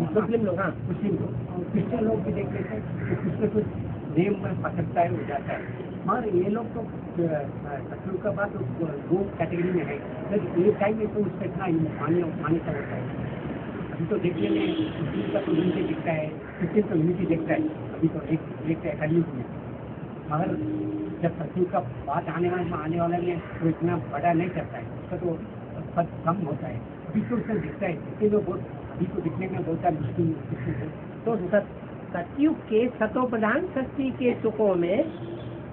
मुस्लिम लोग, हाँ मुस्लिम लोग और क्रिश्चियन लोग भी देख लेते हैं, तो कुछ न कुछ नेम पर पकड़ता है, हो जाता है। मगर ये लोग तो शत्रु का बात दो कैटेगरी में है, लेकिन एक टाइम में तो उसका इतना मान्य का होता है। अभी तो देखने में मुस्लिम का तो यूनिटी दिखता है, क्रिश्चियन का यूनिटी दिखता है, अभी तो एक कलयुग में। मगर जब शत्रु का बात आने वाले में वो इतना बड़ा नहीं करता है, उसका तो पद कम होता है। अभी तो उसका दिखता है, इसके लोग अभी तो दिखने में बोलता है मुस्लिम। तो सतयुग के सतो प्रधान सृष्टि के सुखों में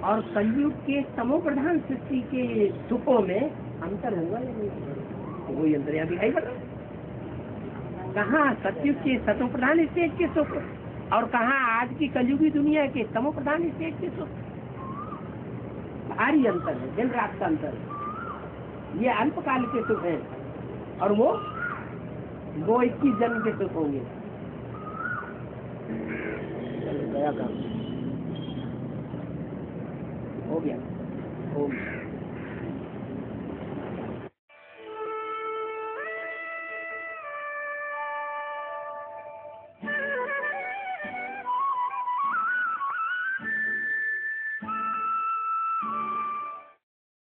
और कलयुग के तमो प्रधान सृष्टि के सुखों में अंतर होगा या नहीं? वही अंतर यहाँ दिखाई पड़ रहा है। कहाँ सतयुग के सतो प्रधान स्टेज के सुख और कहाँ आज की कलयुगी दुनिया के तमो प्रधान स्टेज के सुख। भारी अंतर है, दिन रात का अंतर है। ये अल्पकाल के सुख हैं और वो 21 जन्म के सुख होंगे। चलो दया कर, हो गया, हो गया।